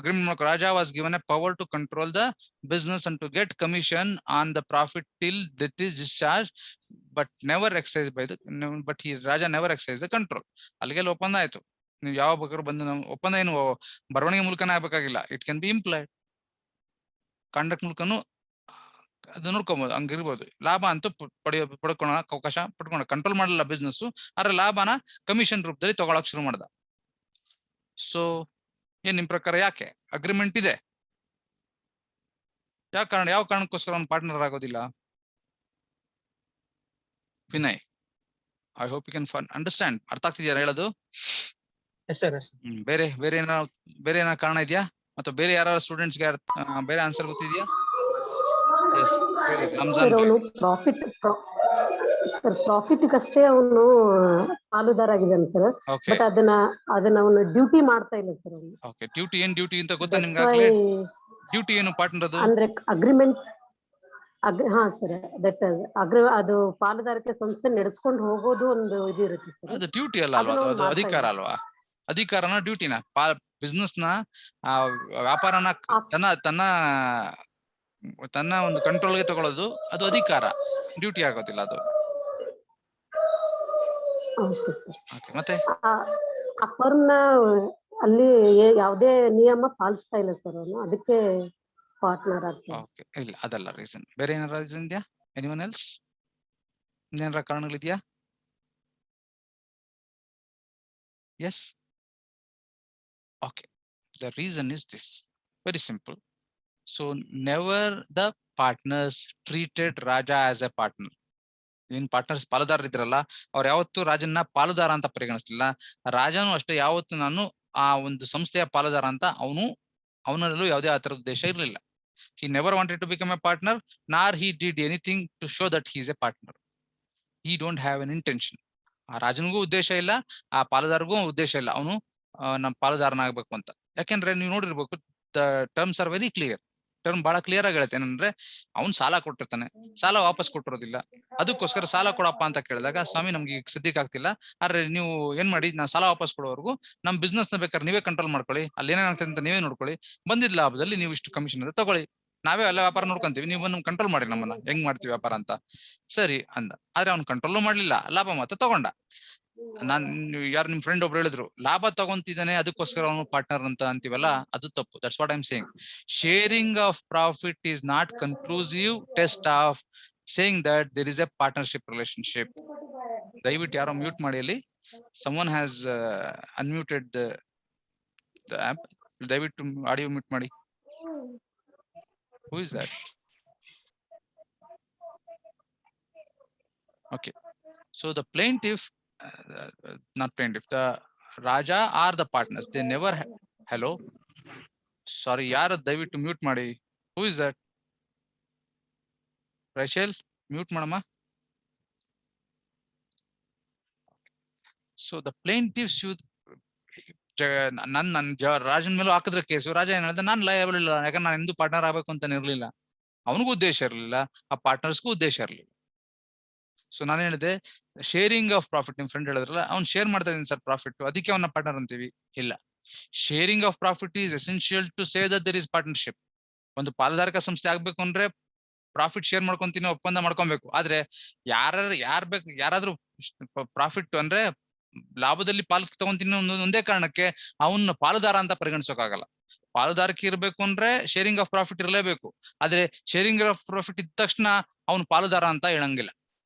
Agreement Raja was given a power to control the business and to get commission on the profit till that is discharged, but never exercised by the Raja never exercised the control. ಅಲ್ಲಿಗೆಲ್ಲ ಒಪ್ಪಂದ ಆಯ್ತು. ನೀವು ಯಾವ ಬೇಕಾದ್ರೂ ಬಂದು ಒಪ್ಪಂದ ಏನು ಬರವಣಿಗೆ ಮೂಲಕನೇ ಆಗ್ಬೇಕಾಗಿಲ್ಲ. It can be implied, contract ಮೂಲಕನು ಅದು ನೋಡ್ಕೊಬಹುದು. ಹಂಗಿರ್ಬೋದು. ಲಾಭ ಅಂತೂ ಪಡ್ಕೊಳಕ್ ಅವಕಾಶ ಪಡ್ಕೊಂಡ, ಕಂಟ್ರೋಲ್ ಮಾಡಲ್ಲ ಬಿಸ್ನೆಸ್, ಆದ್ರೆ ಲಾಭನ ಕಮಿಷನ್ ರೂಪದಲ್ಲಿ ತಗೊಳಕ್ ಶುರು ಮಾಡ್ದ. ಸೊ ಏನ್ ನಿಮ್ ಪ್ರಕಾರ ಯಾಕೆ ಅಗ್ರಿಮೆಂಟ್ ಇದೆ? ಯಾವ ಕಾರಣಕ್ಕೋಸ್ಕರ ಅವ್ನು ಪಾರ್ಟ್ನರ್ ಆಗೋದಿಲ್ಲ? Vinay, I hope you can understand. ಅರ್ಥ ಆಗ್ತಿದ್ಯಾ ಹೇಳೋದು? ಬೇರೆ ಏನಾರ ಕಾರಣ ಇದೆಯಾ? ಅಥವಾ ಬೇರೆ ಯಾರು ಸ್ಟೂಡೆಂಟ್ಸ್ಗೆ ಬೇರೆ ಆನ್ಸರ್ ಗೊತ್ತಿದ್ಯಾ? ಪ್ರಾಫಿಟ್ ಅಷ್ಟೇ ಅವನು ಪಾಲುದಾರ ಆಗಿದ್ದಾನೆ ಸರ್. ಬಟ್ ಅದನ್ನ ಅವನು ಡ್ಯೂಟಿ ಮಾಡ್ತಾ ಇಲ್ಲ ಸರ್. ಓಕೆ, ಡ್ಯೂಟಿ ಏನ್ ಡ್ಯೂಟಿ ಅಂತ ಗೊತ್ತಾ ನಿಮ್ಗೆ? ಡ್ಯೂಟಿ ಏನು ಪಾರ್ಟ್ನರ್ ಅದು? ಅಂದ್ರೆ ಅಗ್ರಿಮೆಂಟ್. ಹಾ ಸರ್, ದಟ್ ಅದು ಪಾಲುದಾರಿಕೆ ಸಂಸ್ಥೆ ನಡೆಸ್ಕೊಂಡು ಹೋಗೋದು ಒಂದು ಇದು ಇರುತ್ತೆ ಸರ್. ಅದು ಡ್ಯೂಟಿ ಅಲ್ಲ ಅಲ್ವಾ? ಅದು ಅಧಿಕಾರ ಅಲ್ವಾ? ಅಧಿಕಾರನ ಡ್ಯೂಟಿನ? ಬಿಸ್ನೆಸ್ ನ ವ್ಯಾಪಾರನ ತನ್ನ ಒಂದು ಕಂಟ್ರೋಲ್ಗೆ ತಗೊಳ್ಳೋದು ಅದು ಅಧಿಕಾರ, ಡ್ಯೂಟಿ ಆಗೋದಿಲ್ಲ ಅದು. ಮತ್ತೆ ಆ ಫರ್ಮ್ನ ಅಲ್ಲಿ ಯಾವುದೇ ನಿಯಮ ಪಾಲಿಸ್ತಾ ಇಲ್ಲ ಸರ್ ಅವನು, ಅದಕ್ಕೆ ಪಾರ್ಟ್ನರ್ ಆಗ್ತಾರೆ. ಓಕೆ, ಇಲ್ಲ ಅದಲ್ಲ ರೀಸನ್. ಬೇರೆ ಏನಾರ ರೀಸನ್ ಇದೆಯಾ? Anyone else? ಏನಾರ ಕಾರಣಗಳಿದೆಯಾ? Yes? Okay, the reason is this, very simple. So never the partners treated Raja as a partner. ಏನ್ ಪಾರ್ಟ್ನರ್ಸ್ ಪಾಲುದಾರ ಇದ್ರಲ್ಲ, ಅವ್ರು ಯಾವತ್ತು ರಾಜನ್ನ ಪಾಲುದಾರ ಅಂತ ಪರಿಗಣಿಸ್ಲಿಲ್ಲ. ರಾಜನು ಅಷ್ಟೇ ಯಾವತ್ತು ನಾನು ಆ ಒಂದು ಸಂಸ್ಥೆಯ ಪಾಲುದಾರ ಅಂತ ಅವನಲ್ಲೂ ಯಾವುದೇ ಆ ತರದ ಉದ್ದೇಶ ಇರಲಿಲ್ಲ. He never wanted to become a partner, nor he did anything to show that he is a partner. He don't have an intention. ಆ ರಾಜನಿಗೂ ಉದ್ದೇಶ ಇಲ್ಲ, ಆ ಪಾಲುದಾರಿಗೂ ಉದ್ದೇಶ ಇಲ್ಲ ಅವನು ನಮ್ಮ ಪಾಲುದಾರನಾಗಬೇಕು ಅಂತ. ಯಾಕೆಂದ್ರೆ ನೀವು ನೋಡಿರ್ಬೇಕು, the terms are very clear. Term ಬಹಳ ಕ್ಲಿಯರ್ ಆಗಿ ಹೇಳುತ್ತೆ. ಏನಂದ್ರೆ ಅವ್ನು ಸಾಲ ಕೊಟ್ಟಿರ್ತಾನೆ, ಸಾಲ ವಾಪಸ್ ಕೊಟ್ಟಿರೋದಿಲ್ಲ. ಅದಕ್ಕೋಸ್ಕರ ಸಾಲ ಕೊಡಪ್ಪ ಅಂತ ಕೇಳಿದಾಗ, ಸ್ವಾಮಿ ನಮ್ಗೆ ಈಗ ಸದ್ಯಕ್ಕೆ ಆಗ್ತಿಲ್ಲ, ಆದ್ರೆ ನೀವು ಏನ್ ಮಾಡಿ, ನಾವು ಸಾಲ ವಾಪಸ್ ಕೊಡೋವರೆಗೂ ನಮ್ ಬಿಸ್ನೆಸ್ ನ ಬೇಕಾದ್ರೆ ನೀವೇ ಕಂಟ್ರೋಲ್ ಮಾಡ್ಕೊಳ್ಳಿ, ಅಲ್ಲಿ ಏನಾಗ್ತದೆ ಅಂತ ನೀವೇ ನೋಡ್ಕೊಳ್ಳಿ, ಬಂದಿದ್ದ ಲಾಭದಲ್ಲಿ ನೀವು ಇಷ್ಟು ಕಮಿಷನ್ ಅಂತ ತಗೊಳ್ಳಿ, ನಾವೇ ಎಲ್ಲ ವ್ಯಾಪಾರ ನೋಡ್ಕೊಂತೀವಿ, ನೀವು ಬಂದು ಕಂಟ್ರೋಲ್ ಮಾಡಿ ನಮ್ಮನ್ನ, ಹೆಂಗ್ ಮಾಡ್ತೀವಿ ವ್ಯಾಪಾರ ಅಂತ. ಸರಿ ಅಂದ. ಆದ್ರೆ ಅವ್ನು ಕಂಟ್ರೋಲ್ ಮಾಡ್ಲಿಲ್ಲ, ಲಾಭ ಮಾತ್ರ ತಗೊಂಡ. ಯಾರು ನಿಮ್ ಫ್ರೆಂಡ್ ಒಬ್ರು ಹೇಳಿದ್ರು ಲಾಭ ತಗೊಂತಿದ್ದಾನೆ ಅದಕ್ಕೋಸ್ಕರ ಅವನು ಪಾರ್ಟ್ನರ್ ಅಂತ ಅಂತೀವಲ್ಲ, ಅದು ತಪ್ಪು. That's what I am saying. Sharing of profit is not conclusive test of saying that there is a partnership relationship. ದಯವಿಟ್ಟು ಯಾರೋ ಮ್ಯೂಟ್ ಮಾಡಿ, ಅಲ್ಲಿ someone has unmuted the app. ದಯವಿಟ್ಟು ಆಡಿಯೋ ಮ್ಯೂಟ್ ಮಾಡಿ. Who is that? Okay, so the plaintiff, not plaintiff, the Raja are the partners. They never hello, sorry, yaar dayaviಟ್ಟು mute ಮಾಡಿ. Who is that? Rachel, mute ಮಾಡಮ್ಮ. So the plaintiff should ರಾಜನ್ ಮೇಲೂ ಹಾಕಿದ್ರೆ case, ರಾಜ ಏನ್ ಹೇಳಿದ, ನಾನು ಲಯಬಲ್ ಇಲ್ಲ, ಯಾಕಂದ್ರೆ ನಾನು ಎಂದೂ ಪಾರ್ಟ್ನರ್ ಆಗ್ಬೇಕು ಅಂತ ಇರ್ಲಿಲ್ಲ, ಅವನಿಗೂ ಉದ್ದೇಶ ಇರಲಿಲ್ಲ, ಆ ಪಾರ್ಟ್ನರ್ಸ್ಗೂ ಉದ್ದೇಶ ಇರಲಿಲ್ಲ. ಸೊ ನಾನು ಹೇಳಿದೆ ಶೇರಿಂಗ್ ಆಫ್ ಪ್ರಾಫಿಟ್, ನಿಮ್ ಫ್ರೆಂಡ್ ಹೇಳಿದ್ರಲ್ಲ, ಅವ್ನು ಶೇರ್ ಮಾಡ್ತಾ ಇದೀನಿ ಸರ್ ಪ್ರಾಫಿಟ್, ಅದಕ್ಕೆ ಅವನ್ನ ಪಾರ್ಟ್ನರ್ ಅಂತೀವಿ. ಇಲ್ಲ, sharing of profit is essential to say that there is partnership. ಒಂದು ಪಾಲುದಾರಿಕಾ ಸಂಸ್ಥೆ ಆಗ್ಬೇಕು ಅಂದ್ರೆ ಪ್ರಾಫಿಟ್ ಶೇರ್ ಮಾಡ್ಕೊಂತೀನಿ, ಒಪ್ಪಂದ ಮಾಡ್ಕೊಬೇಕು. ಆದ್ರೆ ಯಾರಾದ್ರೂ ಪ್ರಾಫಿಟ್ ಅಂದ್ರೆ ಲಾಭದಲ್ಲಿ ಪಾಲು ತಗೊಂತೀನಿ ಒಂದೇ ಕಾರಣಕ್ಕೆ ಅವನ್ನ ಪಾಲುದಾರ ಅಂತ ಪರಿಗಣಿಸೋಕಾಗಲ್ಲ. ಪಾಲುದಾರಿಕೆ ಇರ್ಬೇಕು ಅಂದ್ರೆ ಶೇರಿಂಗ್ ಆಫ್ ಪ್ರಾಫಿಟ್ ಇರಲೇಬೇಕು. ಆದ್ರೆ ಶೇರಿಂಗ್ ಆಫ್ ಪ್ರಾಫಿಟ್ ಇದ್ದ ತಕ್ಷಣ ಅವನು ಪಾಲುದಾರ ಅಂತ ಹೇಳಂಗಿಲ್ಲ.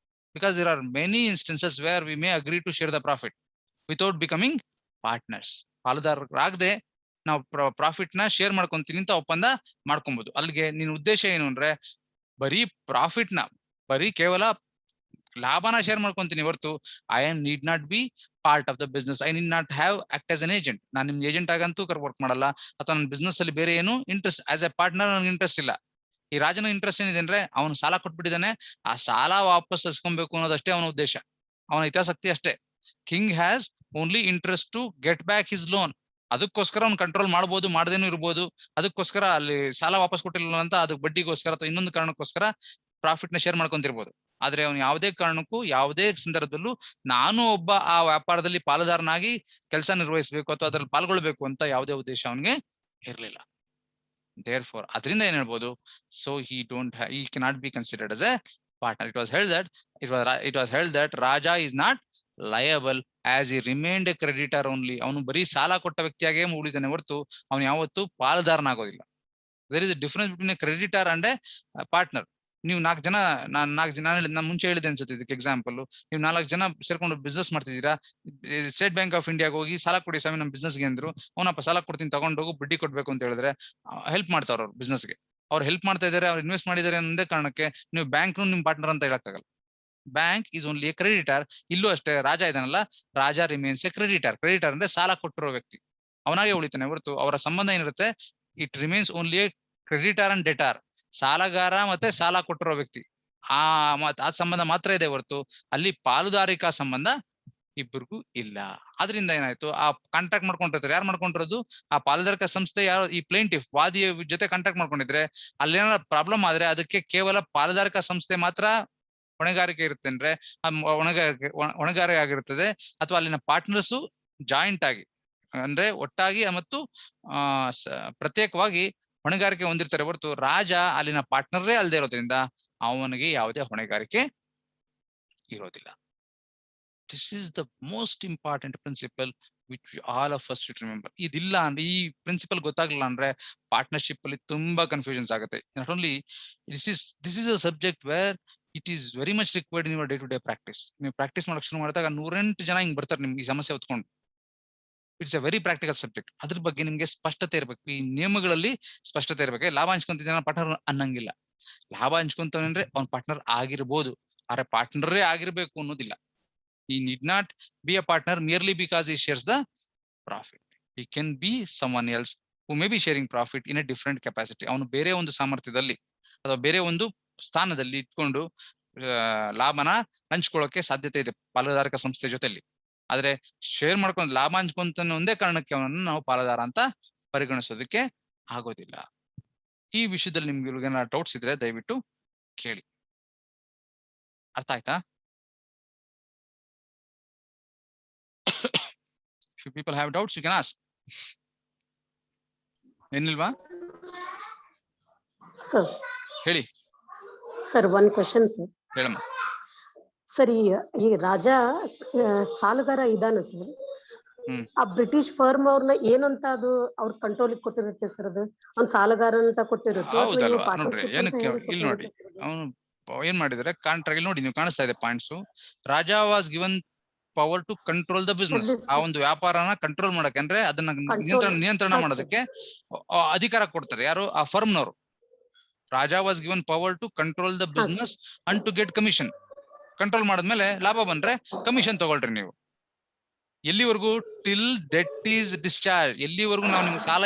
because there are many instances where we may agree to share the profit without becoming partners. ಪಾಲುದಾರರಾಗದೆ ನಾವು ಪ್ರಾಫಿಟ್ ನ ಶೇರ್ ಮಾಡ್ಕೊಂತೀನಿ ಅಂತ ಒಪ್ಪಂದ ಮಾಡ್ಕೊಬಹುದು. ಅಲ್ಲಿಗೆ ನಿನ್ ಉದ್ದೇಶ ಏನು ಅಂದ್ರೆ ಬರೀ ಪ್ರಾಫಿಟ್ ನ ಬರೀ ಕೇವಲ ಲಾಭನ ಶೇರ್ ಮಾಡ್ಕೊಂತೀನಿ ಹೊರತು I need not be part of the business. I need not have act as an agent. ನಾನು ನಿಮ್ ಏಜೆಂಟ್ ಆಗಂತೂ ವರ್ಕ್ ಮಾಡಲ್ಲ, ಅಥವಾ ನನ್ನ ಬಿಸ್ನೆಸ್ ಅಲ್ಲಿ ಬೇರೆ ಏನು ಇಂಟ್ರೆಸ್ಟ್ ಆಸ್ ಎ ಪಾರ್ಟ್ನರ್ ನನಗೆ ಇಂಟ್ರೆಸ್ಟ್ ಇಲ್ಲ. ಈ ರಾಜನ ಇಂಟ್ರೆಸ್ಟ್ ಏನಿದೆ ಅಂದ್ರೆ ಅವನು ಸಾಲ ಕೊಟ್ಬಿಟ್ಟಿದ್ದಾನೆ, ಆ ಸಾಲ ವಾಪಸ್ ಇಸ್ಕೊಬೇಕು ಅನ್ನೋದಷ್ಟೇ ಅವನ ಉದ್ದೇಶ, ಅವನ ಹಿತಾಸಕ್ತಿ ಅಷ್ಟೇ. King has only interest to get back his loan. ಅದಕ್ಕೋಸ್ಕರ ಅವ್ನು ಕಂಟ್ರೋಲ್ ಮಾಡ್ಬೋದು, ಮಾಡದೇನು ಇರ್ಬೋದು. ಅದಕ್ಕೋಸ್ಕರ ಅಲ್ಲಿ ಸಾಲ ವಾಪಸ್ ಕೊಟ್ಟಿಲ್ಲ ಅಂತ ಅದಕ್ಕೆ ಬಡ್ಡಿಗೋಸ್ಕರ ಅಥವಾ ಇನ್ನೊಂದು ಕಾರಣಕ್ಕೋಸ್ಕರ ಪ್ರಾಫಿಟ್ ನ ಶೇರ್ ಮಾಡ್ಕೊಂತಿರ್ಬೋದು. ಆದ್ರೆ ಅವನು ಯಾವುದೇ ಕಾರಣಕ್ಕೂ ಯಾವುದೇ ಸಂದರ್ಭದಲ್ಲೂ ನಾನು ಒಬ್ಬ ಆ ವ್ಯಾಪಾರದಲ್ಲಿ ಪಾಲುದಾರನಾಗಿ ಕೆಲಸ ನಿರ್ವಹಿಸಬೇಕು ಅಥವಾ ಅದ್ರಲ್ಲಿ ಪಾಲ್ಗೊಳ್ಬೇಕು ಅಂತ ಯಾವುದೇ ಉದ್ದೇಶ ಅವನಿಗೆ ಇರಲಿಲ್ಲ. Therefore, ಅದರಿಂದ ಏನ್ ಹೇಳ್ಬೋದು, so he cannot be considered as a partner. It was held that Raja is not liable as he remained a creditor only. ಅವನು ಬರೀ ಸಾಲ ಕೊಟ್ಟ ವ್ಯಕ್ತಿಯಾಗೇ ಉಳಿದಾನೆ ಹೊರತು ಅವನು ಯಾವತ್ತೂ ಪಾಲುದಾರನಾಗೋದಿಲ್ಲ. There is a difference between a creditor and a partner. ನೀವು ನಾಲ್ಕು ಜನ ನಾನು ಮುಂಚೆ ಹೇಳಿದೆ ಅನ್ಸುತ್ತೆ ಇದಕ್ಕೆ ಎಕ್ಸಾಂಪಲ್. ನೀವು 4 ಜನ ಸೇರ್ಕೊಂಡು ಬಿಸ್ನೆಸ್ ಮಾಡ್ತಿದ್ದೀರಾ. ಸ್ಟೇಟ್ ಬ್ಯಾಂಕ್ ಆಫ್ ಇಂಡಿಯಾಗೆ ಹೋಗಿ ಸಾಲ ಕೊಡಿ ಸ್ವಾಮಿ ನಮ್ಮ ಬಿಸ್ನೆಸ್ಗೆ ಅಂದ್ರು. ಅವನಪ್ಪ ಸಾಲ ಕೊಡ್ತೀನಿ ತಗೊಂಡೋಗು ಬಡ್ಡಿ ಕೊಡ್ಬೇಕು ಅಂತ ಹೇಳಿದ್ರೆ ಹೆಲ್ಪ್ ಮಾಡ್ತಾವ್ರ ಅವ್ರು ಬಿಸ್ನೆಸ್ಗೆ. ಅವ್ರು ಹೆಲ್ಪ್ ಮಾಡ್ತಾ ಇದಾರೆ, ಅವ್ರು ಇನ್ವೆಸ್ಟ್ ಮಾಡಿದಾರೆ ಅನ್ನೋದೇ ಕಾರಣಕ್ಕೆ ನೀವು ಬ್ಯಾಂಕ್ ನಿಮ್ ಪಾರ್ಟ್ನರ್ ಅಂತ ಹೇಳಕ್ಕಾಗಲ್ಲ. Bank is only A creditor. ಇಲ್ಲೂ ಅಷ್ಟೇ ರಾಜ ಇದಾನಲ್ಲ, ರಾಜ ರಿಮೇನ್ಸ್ ಎ ಕ್ರೆಡಿಟರ್. ಕ್ರೆಡಿಟರ್ ಅಂದ್ರೆ ಸಾಲ ಕೊಟ್ಟಿರೋ ವ್ಯಕ್ತಿ, ಅವನಾಗೆ ಉಳಿತಾನೆ ಹೊರತು ಅವರ ಸಂಬಂಧ ಏನಿರುತ್ತೆ, it remains only A creditor and debtor. ಸಾಲಗಾರ ಮತ್ತೆ ಸಾಲ ಕೊಟ್ಟಿರೋ ವ್ಯಕ್ತಿ ಆ ಸಂಬಂಧ ಮಾತ್ರ ಇದೆ ಹೊರತು ಅಲ್ಲಿ ಪಾಲುದಾರಿಕಾ ಸಂಬಂಧ ಇಬ್ಬರಿಗೂ ಇಲ್ಲ. ಅದರಿಂದ ಏನಾಯ್ತು, ಆ ಕಾಂಟ್ರಾಕ್ಟ್ ಮಾಡ್ಕೊಂಡಿರ್ತಾರೆ. ಯಾರು ಮಾಡ್ಕೊಂಡಿರೋದು, ಆ ಪಾಲುದಾರಿಕಾ ಸಂಸ್ಥೆ. ಯಾರು ಈ ಪ್ಲೇಂಟಿಫ್ ವಾದಿಯ ಜೊತೆ ಕಾಂಟ್ರಾಕ್ಟ್ ಮಾಡ್ಕೊಂಡಿದ್ರೆ ಅಲ್ಲೇನಾರ ಪ್ರಾಬ್ಲಮ್ ಆದ್ರೆ ಅದಕ್ಕೆ ಕೇವಲ ಪಾಲುದಾರಿಕಾ ಸಂಸ್ಥೆ ಮಾತ್ರ ಹೊಣೆಗಾರಿಕೆ ಇರುತ್ತೆ. ಅಂದ್ರೆ ಹೊಣೆಗಾರಿಕೆ ಆಗಿರುತ್ತದೆ. ಅಥವಾ ಅಲ್ಲಿನ ಪಾರ್ಟ್ನರ್ಸು ಜಾಯಿಂಟ್ ಆಗಿ ಅಂದ್ರೆ ಒಟ್ಟಾಗಿ ಮತ್ತು ಪ್ರತ್ಯೇಕವಾಗಿ ಹೊಣೆಗಾರಿಕೆ ಹೊಂದಿರ್ತಾರೆ ಹೊರತು ರಾಜ ಅಲ್ಲಿನ ಪಾರ್ಟ್ನರೇ ಅಲ್ಲದೆ ಇರೋದ್ರಿಂದ ಅವನಿಗೆ ಯಾವುದೇ ಹೊಣೆಗಾರಿಕೆ ಇರೋದಿಲ್ಲ. This is the most important principle which all of us should remember. ಇದಿಲ್ಲ ಅಂದ್ರೆ, ಈ ಪ್ರಿನ್ಸಿಪಲ್ ಗೊತ್ತಾಗ್ಲಿಲ್ಲ ಅಂದ್ರೆ ಪಾರ್ಟ್ನರ್ಶಿಪ್ ಅಲ್ಲಿ ತುಂಬಾ ಕನ್ಫ್ಯೂಷನ್ಸ್ ಆಗುತ್ತೆ. Not only this is a subject where it is very much required in your day to day practice. ನೀವು practice ಮಾಡಕ್ ಶುರು ಮಾಡಿದಾಗ 108 ಜನ ಹಿಂಗ್ ಬರ್ತಾರೆ ನಿಮ್ಗೆ ಈ ಸಮಸ್ಯೆ ಹೊತ್ಕೊಂಡು. It's A very practical subject. ಅದ್ರ ಬಗ್ಗೆ ನಿಮ್ಗೆ ಸ್ಪಷ್ಟತೆ ಇರ್ಬೇಕು. ಈ ನಿಯಮಗಳಲ್ಲಿ ಸ್ಪಷ್ಟತೆ ಇರ್ಬೇಕು. ಲಾಭ ಹಂಚ್ಕೊಂತಿದ್ದಾನ ಪಾರ್ಟ್ನರ್ ಅನ್ನಂಗಿಲ್ಲ. ಲಾಭ ಹಂಚ್ಕೊಂತಾನೆ ಅಂದ್ರೆ ಅವ್ನ ಪಾರ್ಟ್ನರ್ ಆಗಿರ್ಬೋದು, ಆದ್ರೆ ಪಾರ್ಟ್ನರೇ ಆಗಿರ್ಬೇಕು ಅನ್ನೋದಿಲ್ಲ. he need not be a partner merely because he shares the profit. He can be someone else who may be sharing profit in a different capacity. ಅವನು ಬೇರೆ ಒಂದು ಸಾಮರ್ಥ್ಯದಲ್ಲಿ ಅಥವಾ ಬೇರೆ ಒಂದು ಸ್ಥಾನದಲ್ಲಿ ಇಟ್ಕೊಂಡು ಲಾಭನ ಹಂಚ್ಕೊಳ್ಳೋಕೆ ಸಾಧ್ಯತೆ ಇದೆ ಪಾಲುದಾರಿಕಾ ಸಂಸ್ಥೆ ಜೊತೆಲಿ. ಆದ್ರೆ ಶೇರ್ ಮಾಡ್ಕೊಂಡು ಲಾಭ ಹಂಚ್ಕೊಂತಾನೆ ಒಂದೇ ಕಾರಣಕ್ಕೆ ಅವನನ್ನು ನಾವು ಪಾಲುದಾರ ಅಂತ ಪರಿಗಣಿಸೋದಕ್ಕೆ ಆಗೋದಿಲ್ಲ. ಈ ವಿಷಯದಲ್ಲಿ ನಿಮ್ಗೆ ಏನಾದ್ರು ಡೌಟ್ಸ್ ಇದ್ರೆ ದಯವಿಟ್ಟು ಕೇಳಿ. ಅರ್ಥ ಆಯ್ತಾ? If people have doubts, you can ask. ಏನಿಲ್ವಾ? ಸರ್ ಹೇಳಿ ಸರ್, ಒನ್ ಕ್ವಶನ್ ಸರ್. ಹೇಳಮ್ಮ. ಸರ್, ಈ ರಾಜ ಸಾಲಗಾರ ಇದಾನ ಸರ್, ಆ ಬ್ರಿಟಿಷ್ ಫರ್ಮ್ ಅವ್ರನ್ನ ಏನಂತ ಅದು ಅವ್ರ ಕಂಟ್ರೋಲ್ ಕೊಟ್ಟಿರುತ್ತೆ ಸರ್? ಅದು ಅವ್ನ್ ಸಾಲಗಾರ ಅಂತ ಕೊಟ್ಟಿರುತ್ತೆ. ಹೌದಲ್ವಾ? ನೋಡ್ರಿ ಏನಕ್ಕೆ ಇಲ್ಲಿ ನೋಡಿ, ಅವನು ಏನ್ ಮಾಡಿದ್ರೆ ಕಾಂಟ್ರಾಕ್ಟ್ ನೋಡಿ, ನೀವು ಕಾಣಿಸ್ತಾ ಇದೆ points. Raja was given power to control the business. ಆ ಒಂದು ವ್ಯಾಪಾರನ ಕಂಟ್ರೋಲ್ ಮಾಡಕ್ಕೆ, ಅಂದ್ರೆ ಅದನ್ನ ನಿಯಂತ್ರಣ ಮಾಡೋದಕ್ಕೆ ಅಧಿಕಾರ ಕೊಡ್ತಾರೆ. ಯಾರು? ಆ ಫರ್ಮ್ನವರು. Raja was given power to control the business and to get commission. Control ಮಾಡಿದ್ಮೇಲೆ ಲಾಭ ಬಂದ್ರೆ ಕಮಿಷನ್ ತಗೊಳ್ರಿ ನೀವು. ಎಲ್ಲಿವರೆಗೂ? Till debt is discharge. ಎಲ್ಲಿವರೆಗೂ ನಾವು ನಿಮ್ಗೆ ಸಾಲ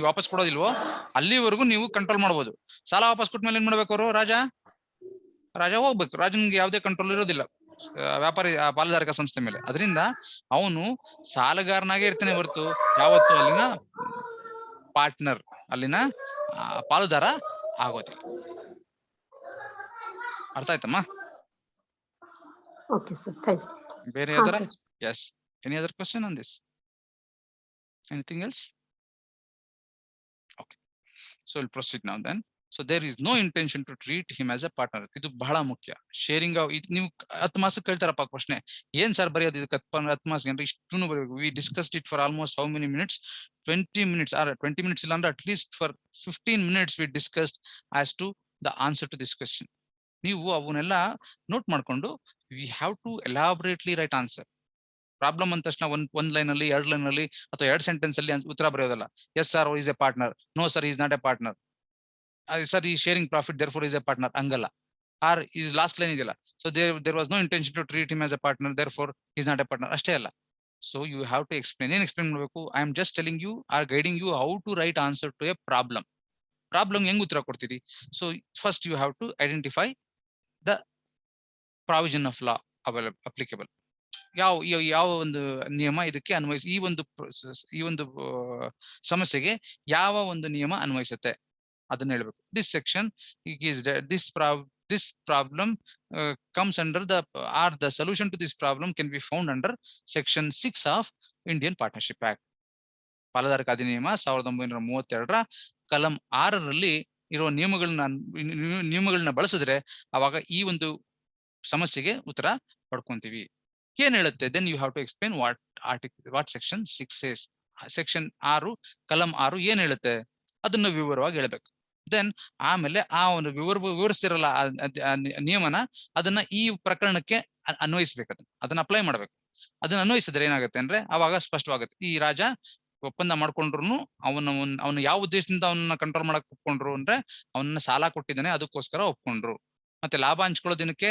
ವಾಪಸ್ ಕೊಡೋದಿಲ್ವೋ ಅಲ್ಲಿವರೆಗೂ ನೀವು ಕಂಟ್ರೋಲ್ ಮಾಡ್ಬೋದು. ಸಾಲ ವಾಪಸ್ ಕೊಟ್ಮೇಲೆ ಏನ್ ಮಾಡ್ಬೇಕು ಅವರು? ರಾಜ ಹೋಗ್ಬೇಕು. ರಾಜನ್ಗೆ ಯಾವುದೇ ಕಂಟ್ರೋಲ್ ಇರೋದಿಲ್ಲ ವ್ಯಾಪಾರಿ ಪಾಲುದಾರಿಕಾ ಸಂಸ್ಥೆ ಮೇಲೆ. ಅದರಿಂದ ಅವನು ಸಾಲಗಾರನಾಗೇ ಇರ್ತಾನೆ ಹೊರತು ಯಾವತ್ತು ಅಲ್ಲಿನ ಪಾರ್ಟ್ನರ್, ಅಲ್ಲಿನ ಪಾಲುದಾರ ಆಗೋದಿಲ್ಲ. ಅರ್ಥ ಆಯ್ತಮ್ಮ? Okay sir, thank you. ಬೇರೆ ಯಾವ್ದಾರ? Yes. Any other question on this? Anything else? Okay. So we'll proceed now then. So there is no intention to treat him as a partner. ಇದು ಬಹಳ ಮುಖ್ಯ. ಶೇರಿಂಗ್ ನೀವು 10 ಮಾಸಕ್ಕೆ ಕೇಳ್ತಾರಪ್ಪ ಪ್ರಶ್ನೆ, ಏನ್ ಸರ್ ಬರೆಯೋದು ಇದಕ್ಕೆ 10 ಮಾಸಕ್ಕೆ ಅಂದ್ರೆ ಇಷ್ಟನ್ನು ಬರಬೇಕು. We discussed it for almost how many minutes? 20 minutes, or 20 minutes ಇಲ್ಲ ಅಂದ್ರೆ at least for 15 minutes we discussed as to the answer to this question. ನೀವು ಅವನ್ನೆಲ್ಲ ನೋಟ್ ಮಾಡ್ಕೊಂಡು we have to elaborately write answer. Problem ಅಂದ ತಕ್ಷಣ ಒಂದ್ line ಅಲ್ಲಿ 2 line ಅಲ್ಲಿ ಅಥವಾ 2 ಸೆಂಟೆನ್ಸ್ ಅಲ್ಲಿ ಉತ್ತರ ಬರೆಯೋದಲ್ಲ. Yes sir is a partner, no sir is not a partner, sir ಈ sharing profit therefore is a partner, ಹಂಗಲ್ಲ. ಆರ್ ಈ ಲಾಸ್ಟ್ ಲೈನ್ ಇದೆಯಲ್ಲ, so there was no intention to treat him as a partner therefore is not a partner, ಅಷ್ಟೇ ಅಲ್ಲ. So you have to explain. ಏನ್ explain ಮಾಡಬೇಕು? I am just telling you or guiding you how to write answer to a problem. Problem ಹೆಂಗ್ ಉತ್ತರ ಕೊಡ್ತೀರಿ? So first you have to identify the provision of law applicable. ಯಾವ ಒಂದು ನಿಯಮ ಇದಕ್ಕೆ ಅನ್ವಯಿಸಿ, ಈ ಒಂದು ಸಮಸ್ಯೆಗೆ ಯಾವ ಒಂದು ನಿಯಮ ಅನ್ವಯಿಸುತ್ತೆ ಅದನ್ನ ಹೇಳ್ಬೇಕು. This section this problem comes under the solution to this problem can be found under section 6 of Indian partnership act. ಪಾಲುದಾರಿಕೆ ಅಧಿನಿಯಮ 1932 ಕಲಂ 6 ಇರುವ ನಿಯಮಗಳನ್ನ ಬಳಸಿದ್ರೆ ಅವಾಗ ಈ ಒಂದು ಸಮಸ್ಯೆಗೆ ಉತ್ತರ ಪಡ್ಕೊಂತೀವಿ. ಏನ್ ಹೇಳುತ್ತೆ? Then you have to explain what section 6 says. Section 6 ಕಲಂ 6 ಏನ್ ಹೇಳುತ್ತೆ ಅದನ್ನ ವಿವರವಾಗಿ ಹೇಳ್ಬೇಕು. ದೆನ್ ಆಮೇಲೆ ಆ ಒಂದು ವಿವರಿಸ್ತಿರಲ್ಲ ನಿಯಮನ, ಅದನ್ನ ಈ ಪ್ರಕರಣಕ್ಕೆ ಅನ್ವಯಿಸ್ಬೇಕು. ಅದನ್ನ ಅಪ್ಲೈ ಮಾಡ್ಬೇಕು. ಅದನ್ನ ಅನ್ವಯಿಸಿದ್ರೆ ಏನಾಗುತ್ತೆ ಅಂದ್ರೆ ಅವಾಗ ಸ್ಪಷ್ಟವಾಗುತ್ತೆ. ಈ ರಾಜ ಒಪ್ಪಂದ ಮಾಡ್ಕೊಂಡ್ರು ಅವನು ಯಾವ ಉದ್ದೇಶದಿಂದ ಅವನ್ನ ಕಂಟ್ರೋಲ್ ಮಾಡಕ್ ಒಪ್ಕೊಂಡ್ರು ಅಂದ್ರೆ ಅವನ್ನ ಸಾಲ ಕೊಟ್ಟಿದ್ದಾನೆ ಅದಕ್ಕೋಸ್ಕರ ಒಪ್ಕೊಂಡ್ರು. ಮತ್ತೆ ಲಾಭ ಹಂಚ್ಕೊಳ್ಳೋದಕ್ಕೆ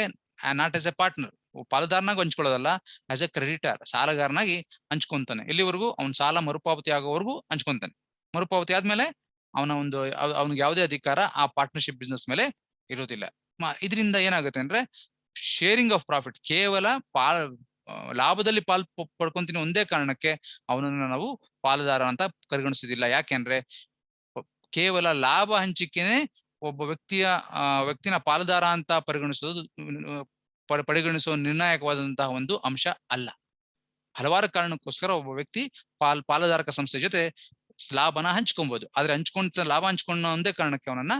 ನಾಟ್ ಆಸ್ ಎ ಪಾರ್ಟ್ನರ್, ಪಾಲುದಾರನಾಗಿ ಹಂಚ್ಕೊಳ್ಳೋದಲ್ಲ, ಆಸ್ ಎ ಕ್ರೆಡಿಟರ್, ಸಾಲಗಾರನಾಗಿ ಹಂಚ್ಕೊಂತಾನೆ. ಎಲ್ಲಿವರೆಗೂ ಅವ್ನ ಸಾಲ ಮರುಪಾವತಿ ಆಗೋವರೆಗೂ ಹಂಚ್ಕೊಂತಾನೆ. ಮರುಪಾವತಿ ಆದ್ಮೇಲೆ ಅವನಿಗೆ ಯಾವುದೇ ಅಧಿಕಾರ ಆ ಪಾರ್ಟ್ನರ್ಶಿಪ್ ಬಿಸ್ನೆಸ್ ಮೇಲೆ ಇರೋದಿಲ್ಲ. ಇದರಿಂದ ಏನಾಗುತ್ತೆ ಅಂದ್ರೆ ಶೇರಿಂಗ್ ಆಫ್ ಪ್ರಾಫಿಟ್, ಕೇವಲ ಲಾಭದಲ್ಲಿ ಪಡ್ಕೊಂತೀನಿ ಒಂದೇ ಕಾರಣಕ್ಕೆ ಅವನನ್ನ ನಾವು ಪಾಲುದಾರ ಅಂತ ಪರಿಗಣಿಸೋದಿಲ್ಲ. ಯಾಕೆಂದ್ರೆ ಕೇವಲ ಲಾಭ ಹಂಚಿಕೆನೆ ಒಬ್ಬ ವ್ಯಕ್ತಿನ ಪಾಲುದಾರ ಅಂತ ಪರಿಗಣಿಸುವ ನಿರ್ಣಾಯಕವಾದಂತಹ ಒಂದು ಅಂಶ ಅಲ್ಲ. ಹಲವಾರು ಕಾರಣಕ್ಕೋಸ್ಕರ ಒಬ್ಬ ವ್ಯಕ್ತಿ ಪಾಲುದಾರಕ ಸಂಸ್ಥೆ ಜೊತೆ ಲಾಭನ ಹಂಚ್ಕೊಬಹುದು. ಆದ್ರೆ ಲಾಭ ಹಂಚ್ಕೊಂಡ ಒಂದೇ ಕಾರಣಕ್ಕೆ ಅವನನ್ನ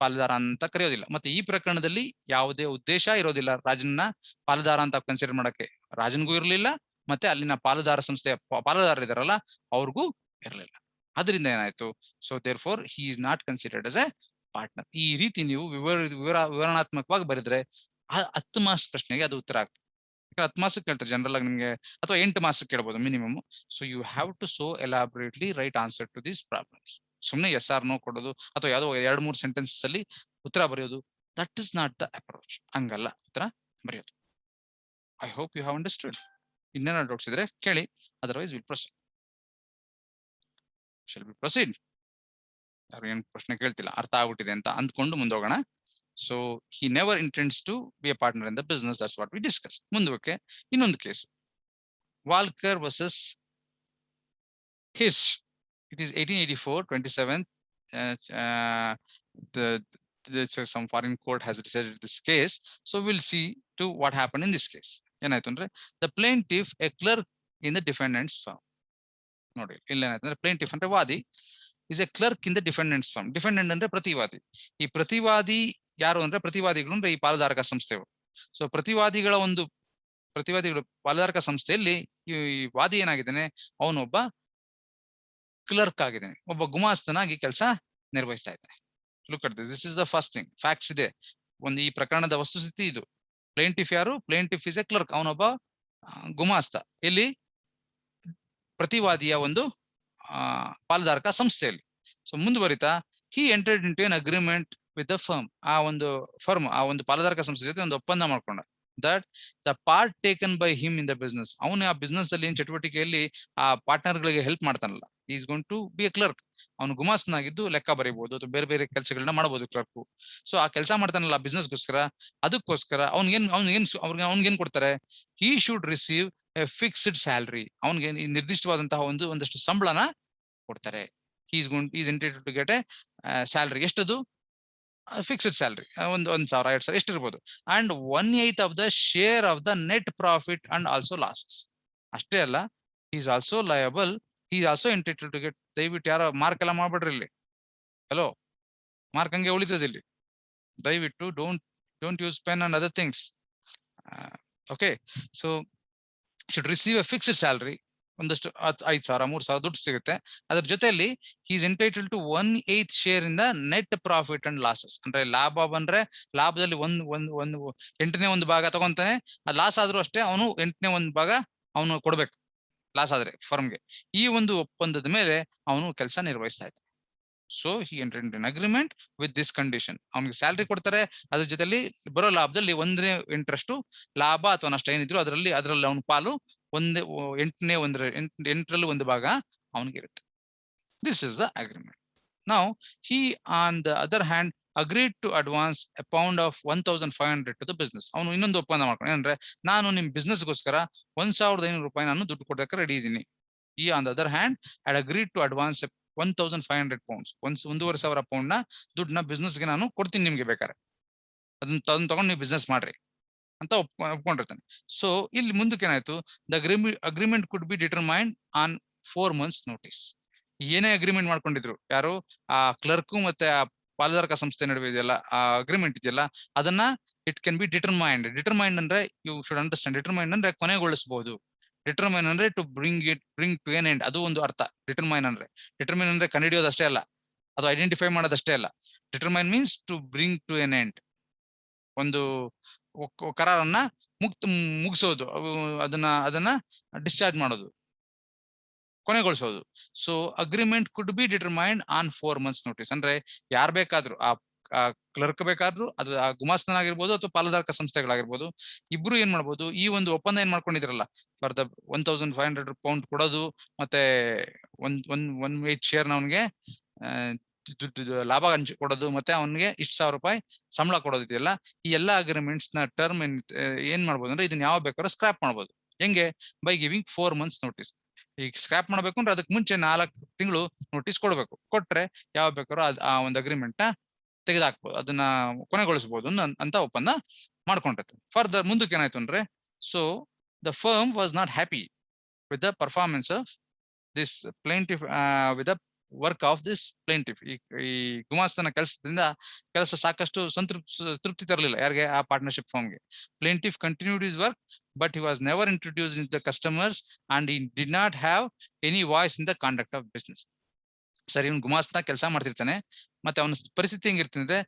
ಪಾಲುದಾರ ಅಂತ ಕರೆಯೋದಿಲ್ಲ. ಮತ್ತೆ ಈ ಪ್ರಕರಣದಲ್ಲಿ ಯಾವುದೇ ಉದ್ದೇಶ ಇರೋದಿಲ್ಲ ರಾಜನ ಪಾಲುದಾರ ಅಂತ ಕನ್ಸಿಡರ್ ಮಾಡಕ್ಕೆ. ರಾಜನ್ಗೂ ಇರ್ಲಿಲ್ಲ, ಮತ್ತೆ ಅಲ್ಲಿನ ಪಾಲುದಾರ ಸಂಸ್ಥೆಯ ಪಾಲುದಾರ ಇದಾರಲ್ಲ ಅವ್ರಿಗೂ ಇರ್ಲಿಲ್ಲ. ಅದರಿಂದ ಏನಾಯ್ತು? So therefore he is not considered as a partner. ಈ ರೀತಿ ನೀವು ವಿವರಣಾತ್ಮಕವಾಗಿ ಬರೆದ್ರೆ 10 ಮಾರ್ಕ್ಸ್ ಪ್ರಶ್ನೆಗೆ ಅದು ಉತ್ತರ ಆಗ್ತದೆ. 10 ಮಾರ್ಕ್ಸ್ ಕೇಳ್ತಾರೆ ಜನರಲ್ ಆಗಿ ನಿಮ್ಗೆ, ಅಥವಾ 8 ಮಾರ್ಕ್ಸ್ ಕೇಳ್ಬೋದು minimum. So you have to so elaborately write answer to these problems. ಸುಮ್ಮನೆ ಎಸ್ ಆರ್ ನೋ ಕೊಡೋದು ಅಥವಾ ಯಾವುದೋ 2-3 ಸೆಂಟೆನ್ಸಸ್ ಅಲ್ಲಿ ಉತ್ತರ ಬರೆಯೋದು, that is not the approach. ಹಂಗಲ್ಲ ಉತ್ತರ ಬರೆಯೋದು. I hope you have understood. ಇನ್ನೇನಾದ್ರು ಡೌಟ್ಸ್ ಇದ್ರೆ ಕೇಳಿ, otherwise will proceed. Shall we proceed? ಯಾರು ಏನ್ ಪ್ರಶ್ನೆ ಕೇಳ್ತಿಲ್ಲ, ಅರ್ಥ ಆಗ್ಬಿಟ್ಟಿದೆ ಅಂತ ಅಂದ್ಕೊಂಡು ಮುಂದೋಗೋಣ. So he never intends to be a partner in the business. That's what we discussed. ಮುಂದಕ್ಕೆ ಇನ್ನೊಂದು case, Walker versus Hirsch. It is 1884, 27th. Some foreign court has decided this case. So we'll see to what happened in this case. ಏನಾಯ್ತು ಅಂದ್ರೆ the plaintiff, a clerk in the defendant's firm. ನೋಡಿ ಇಲ್ಲಿ ಏನಾಯ್ತು ಅಂದ್ರೆ plaintiff ಅಂದ್ರೆ ವಾದಿ is a clerk in the defendant's firm. Defendant ಅಂದ್ರೆ ಪ್ರತಿವಾದಿ. ಈ ಪ್ರತಿವಾದಿ ಯಾರು ಅಂದ್ರೆ ಪ್ರತಿವಾದಿಗಳು ಅಂದ್ರೆ ಈ ಪಾಲುದಾರಕ ಸಂಸ್ಥೆಗಳು. ಸೊ ಪ್ರತಿವಾದಿಗಳು ಪಾಲುದಾರಕ ಸಂಸ್ಥೆಯಲ್ಲಿ ಈ ವಾದಿ ಏನಾಗಿದ್ದಾನೆ, ಅವನೊಬ್ಬ ಕ್ಲರ್ಕ್ ಆಗಿದ್ದಾನೆ, ಒಬ್ಬ ಗುಮಾಸ್ತನಾಗಿ ಕೆಲಸ ನಿರ್ವಹಿಸ್ತಾ ಇದ್ದಾನೆ. Look at this is the first thing. Facts ಇದೆ ಒಂದು, ಈ ಪ್ರಕರಣದ ವಸ್ತುಸ್ಥಿತಿ ಇದು. ಪ್ಲೇಂಟಿಫ್ ಯಾರು? ಪ್ಲೇಂಟಿಫ್ ಇಸ್ ಎ ಕ್ಲರ್ಕ್, ಅವನೊಬ್ಬ ಗುಮಾಸ್ತ ಎಲ್ಲಿ? ಪ್ರತಿವಾದಿಯ ಒಂದು ಪಾಲುದಾರಕ ಸಂಸ್ಥೆಯಲ್ಲಿ. ಸೊ ಮುಂದುವರಿತಾ, he entered into an agreement with the firm. ಆ ಒಂದು ಪಾಲುದಾರಕ ಸಂಸ್ಥೆ ಜೊತೆ ಒಂದು ಒಪ್ಪಂದ ಮಾಡ್ಕೊಂಡ. That the part taken by him in the business, ಅವನು ಆ ಬಿಸ್ನೆಸ್ ಅಲ್ಲಿ ಚಟುವಟಿಕೆಯಲ್ಲಿ ಆ ಪಾರ್ಟ್ನರ್ ಗಳಿಗೆ ಹೆಲ್ಪ್ ಮಾಡ್ತಾನಲ್ಲ, is going to be a clerk. ಅವನು ಗುಮಾಸ್ತನಾಗಿದ್ದು ಲೆಕ್ಕ ಬರೀಬಹುದು ಅಥವಾ ಬೇರೆ ಬೇರೆ ಕೆಲಸಗಳನ್ನ ಮಾಡಬಹುದು ಕ್ಲರ್ಕ್. ಸೊ ಆ ಕೆಲಸ ಮಾಡ್ತಾನಲ್ಲ ಬಿಸ್ನೆಸ್ಗೋಸ್ಕರ, ಅದಕ್ಕೋಸ್ಕರ ಅವ್ನಿಗೇನ್ ಕೊಡ್ತಾರೆ? He should receive a fixed salary. ಅವನಿಗೆ ನಿರ್ದಿಷ್ಟವಾದಂತಹ ಒಂದಷ್ಟು ಸಂಬಳನ ಕೊಡ್ತಾರೆ. Is entitled to get a salary. ಎಷ್ಟದು? ಫಿಕ್ಸ್ಡ್ ಸ್ಯಾಲರಿ, 1,000, 2,000 ಎಷ್ಟಿರ್ಬೋದು. And 1/8 of the share of the net profit and also losses. ಅಷ್ಟೇ ಅಲ್ಲ, is also liable, is also entitled to get. ದಯವಿಟ್ಟು ಯಾರೋ ಮಾರ್ಕ್ ಎಲ್ಲ ಮಾಡ್ಬಿಡ್ರಿ ಇಲ್ಲಿ. ಹಲೋ, ಮಾರ್ಕ್ ಹಂಗೆ ಉಳಿತದೆ ಇಲ್ಲಿ. ದಯವಿಟ್ಟು don't use pen and other things. Okay, so should receive a fixed salary ಒಂದಷ್ಟು 5,000 3,000 ದುಡ್ಡು ಸಿಗುತ್ತೆ. ಅದ್ರ ಜೊತೆಯಲ್ಲಿ ಈಸ್ ಎಂಟೈಟಲ್ ಟು 1/8 ಶೇರ್ ಇಂದ ನೆಟ್ ಪ್ರಾಫಿಟ್ ಅಂಡ್ ಲಾಸಸ್. ಅಂದ್ರೆ ಲಾಭ ಬಂದ್ರೆ ಲಾಭದಲ್ಲಿ ಒಂದು 8ನೇ 1 ಭಾಗ ತಗೊಂತಾನೆ. ಅದು ಲಾಸ್ ಆದ್ರೂ ಅಷ್ಟೇ ಅವನು 8ನೇ 1 ಭಾಗ ಅವನು ಕೊಡ್ಬೇಕು, ಲಾಸ್ ಆದ್ರೆ ಫರ್ಮ್ಗೆ. ಈ ಒಂದು ಒಪ್ಪಂದದ ಮೇಲೆ ಅವನು ಕೆಲಸ ನಿರ್ವಹಿಸ್ತಾ ಇದ್ದ. So he entered in agreement with this condition. ಅವ್ನಿಗೆ ಸ್ಯಾಲ್ರಿ ಕೊಡ್ತಾರೆ, ಅದ್ರ ಜೊತೆಲಿ ಬರೋ ಲಾಭದಲ್ಲಿ 1/8 ಲಾಭ ಅಥವಾ ನಷ್ಟ ಏನಿದ್ರು ಅದರಲ್ಲಿ ಅವನ ಪಾಲು 8ರಲ್ಲಿ 1 ಭಾಗ ಅವನಿಗಿರುತ್ತೆ. This is the agreement. Now he on the other hand agreed to advance a pound of 1,500 to the business. ಅವನು ಇನ್ನೊಂದು ಒಪ್ಪಂದ ಮಾಡ್ಕೊಂಡು ಅಂದ್ರೆ, ನಾನು ನಿಮ್ ಬಿಸ್ನೆಸ್ಗೋಸ್ಕರ 1,500 ರೂಪಾಯಿ ನಾನು ದುಡ್ಡು ಕೊಡಕ್ಕೆ ರೆಡಿ ಇದ್ದೀನಿ. He on the other hand had agreed to advance 1,500 pounds, 1,500 pound ನ ದುಡ್ಡನ್ನ ಬಿಸ್ನೆಸ್ಗೆ ನಾನು ಕೊಡ್ತೀನಿ ನಿಮ್ಗೆ ಬೇಕಾರೆ, ಅದನ್ನ ತಗೊಂಡು ನೀವು ಬಿಸ್ನೆಸ್ ಮಾಡ್ರಿ ಅಂತ ಒಪ್ಕೊಂಡಿರ್ತಾನೆ. ಸೊ ಇಲ್ಲಿ ಮುಂದಕ್ಕೆ ಏನಾಯ್ತು, the agreement could be determined on 4 months notice. ಏನೇ ಅಗ್ರಿಮೆಂಟ್ ಮಾಡ್ಕೊಂಡಿದ್ರು ಯಾರು, ಆ ಕ್ಲರ್ಕು ಮತ್ತೆ ಆ ಪಾಲುದಾರಕ ಸಂಸ್ಥೆ ನಡುವೆ ಇದೆಯಲ್ಲ ಆ ಅಗ್ರಿಮೆಂಟ್ ಇದೆಯಲ್ಲ, ಅದನ್ನ ಇಟ್ ಕ್ಯಾನ್ ಬಿ ಡಿಟರ್ಮೈನ್ಡ್ ಅಂದ್ರೆ ಯು ಶುಡ್ ಅಂಡರ್ಸ್ಟ್ಯಾಂಡ್. ಡಿಟರ್ಮೈನ್ಡ್ ಅಂದ್ರೆ ಕೊನೆಗೊಳಿಸಬಹುದು. ಡಿಟರ್ಮೈನ್ ಅಂದ್ರೆ to bring to an end, ಅದು ಒಂದು ಅರ್ಥ. ಡಿಟರ್ಮೈನ್ ಅಂದ್ರೆ ಕಂಡುಹಿಡಿಯೋದು ಅಷ್ಟೇ ಅಲ್ಲ, ಅದು ಐಡೆಂಟಿಫೈ ಮಾಡೋದಷ್ಟೇ ಅಲ್ಲ. Determine means to bring to an end, ಒಂದು ಕರಾರನ್ನ ಮುಗಿಸೋದು, ಅದನ್ನ ಡಿಸ್ಚಾರ್ಜ್ ಮಾಡೋದು, ಕೊನೆಗೊಳಿಸೋದು. So agreement could be determined on 4 months notice. ಅಂದ್ರೆ ಯಾರು ಬೇಕಾದ್ರೂ, ಆ ಕ್ಲರ್ಕ್ ಬೇಕಾದ್ರೂ, ಅದು ಆ ಗುಮಾಸ್ತನಾಗಿರ್ಬೋದು ಅಥವಾ ಪಾಲುದಾರಕ ಸಂಸ್ಥೆಗಳಾಗಿರ್ಬೋದು, ಇಬ್ರು ಏನ್ ಮಾಡ್ಬೋದು, ಈ ಒಂದು ಒಪ್ಪಂದ ಏನ್ ಮಾಡ್ಕೊಂಡಿದ್ರಲ್ಲ ಫಾರ್ ದ 1,500 pound ಕೊಡೋದು, ಮತ್ತೆ 1/8 ಶೇರ್ ಅವನಿಗೆ ಲಾಭ ಹಂಚಿ ಕೊಡೋದು, ಮತ್ತೆ ಅವನಿಗೆ ಇಷ್ಟು 1,000 ರೂಪಾಯಿ ಸಂಬಳ ಕೊಡೋದಿದೆಯಲ್ಲ, ಈ ಎಲ್ಲಾ ಅಗ್ರಿಮೆಂಟ್ಸ್ ನ ಟರ್ಮ್ ಏನ್ ಮಾಡ್ಬೋದು ಅಂದ್ರೆ, ಇದನ್ನ ಯಾವ ಬೇಕಾದ್ರೂ ಸ್ಕ್ರಾಪ್ ಮಾಡ್ಬೋದು. ಹೆಂಗೆ? By giving 4 months notice. ಈಗ ಸ್ಕ್ರಾಪ್ ಮಾಡ್ಬೇಕು ಅಂದ್ರೆ ಅದಕ್ಕೆ ಮುಂಚೆ 4 ತಿಂಗಳು ನೋಟಿಸ್ ಕೊಡ್ಬೇಕು. ಕೊಟ್ರೆ ಯಾವ ಬೇಕಾದ್ರೂ ಆ ಒಂದು ಅಗ್ರಿಮೆಂಟ್ ನ ತೆಗೆದಾಕ್ಬೋದು, ಅದನ್ನ ಕೊನೆಗೊಳಿಸಬಹುದು ಅಂತ ಒಪ್ಪಂದ ಮಾಡ್ಕೊಂಡಿರ್ತಾರೆ. ಫರ್ದರ್ ಮುಂದಕ್ಕೆ ಏನಾಯ್ತು ಅಂದ್ರೆ, so the firm was not happy with the performance of this plaintiff, with the work of this plaintiff. ಈ ಗುಮಾಸ್ತನ ಕೆಲಸ ಸಾಕಷ್ಟು ತೃಪ್ತಿ ತರಲಿಲ್ಲ. ಯಾರಿಗೆ? ಆ ಪಾರ್ಟ್ನರ್ಶಿಪ್ ಫರ್ಮ್ಗೆ. Plaintiff continued his work but he was never introduced into the customers and he did not have any voice in the conduct of business. ಸರಿ, ಇವನು ಗುಮಾಸ್ತ ಕೆಲಸ ಮಾಡ್ತಿರ್ತಾನೆ, ಮತ್ತೆ ಅವನ ಪರಿಸ್ಥಿತಿ ಹೆಂಗಿರ್ತದೆ ಅಂದ್ರೆ,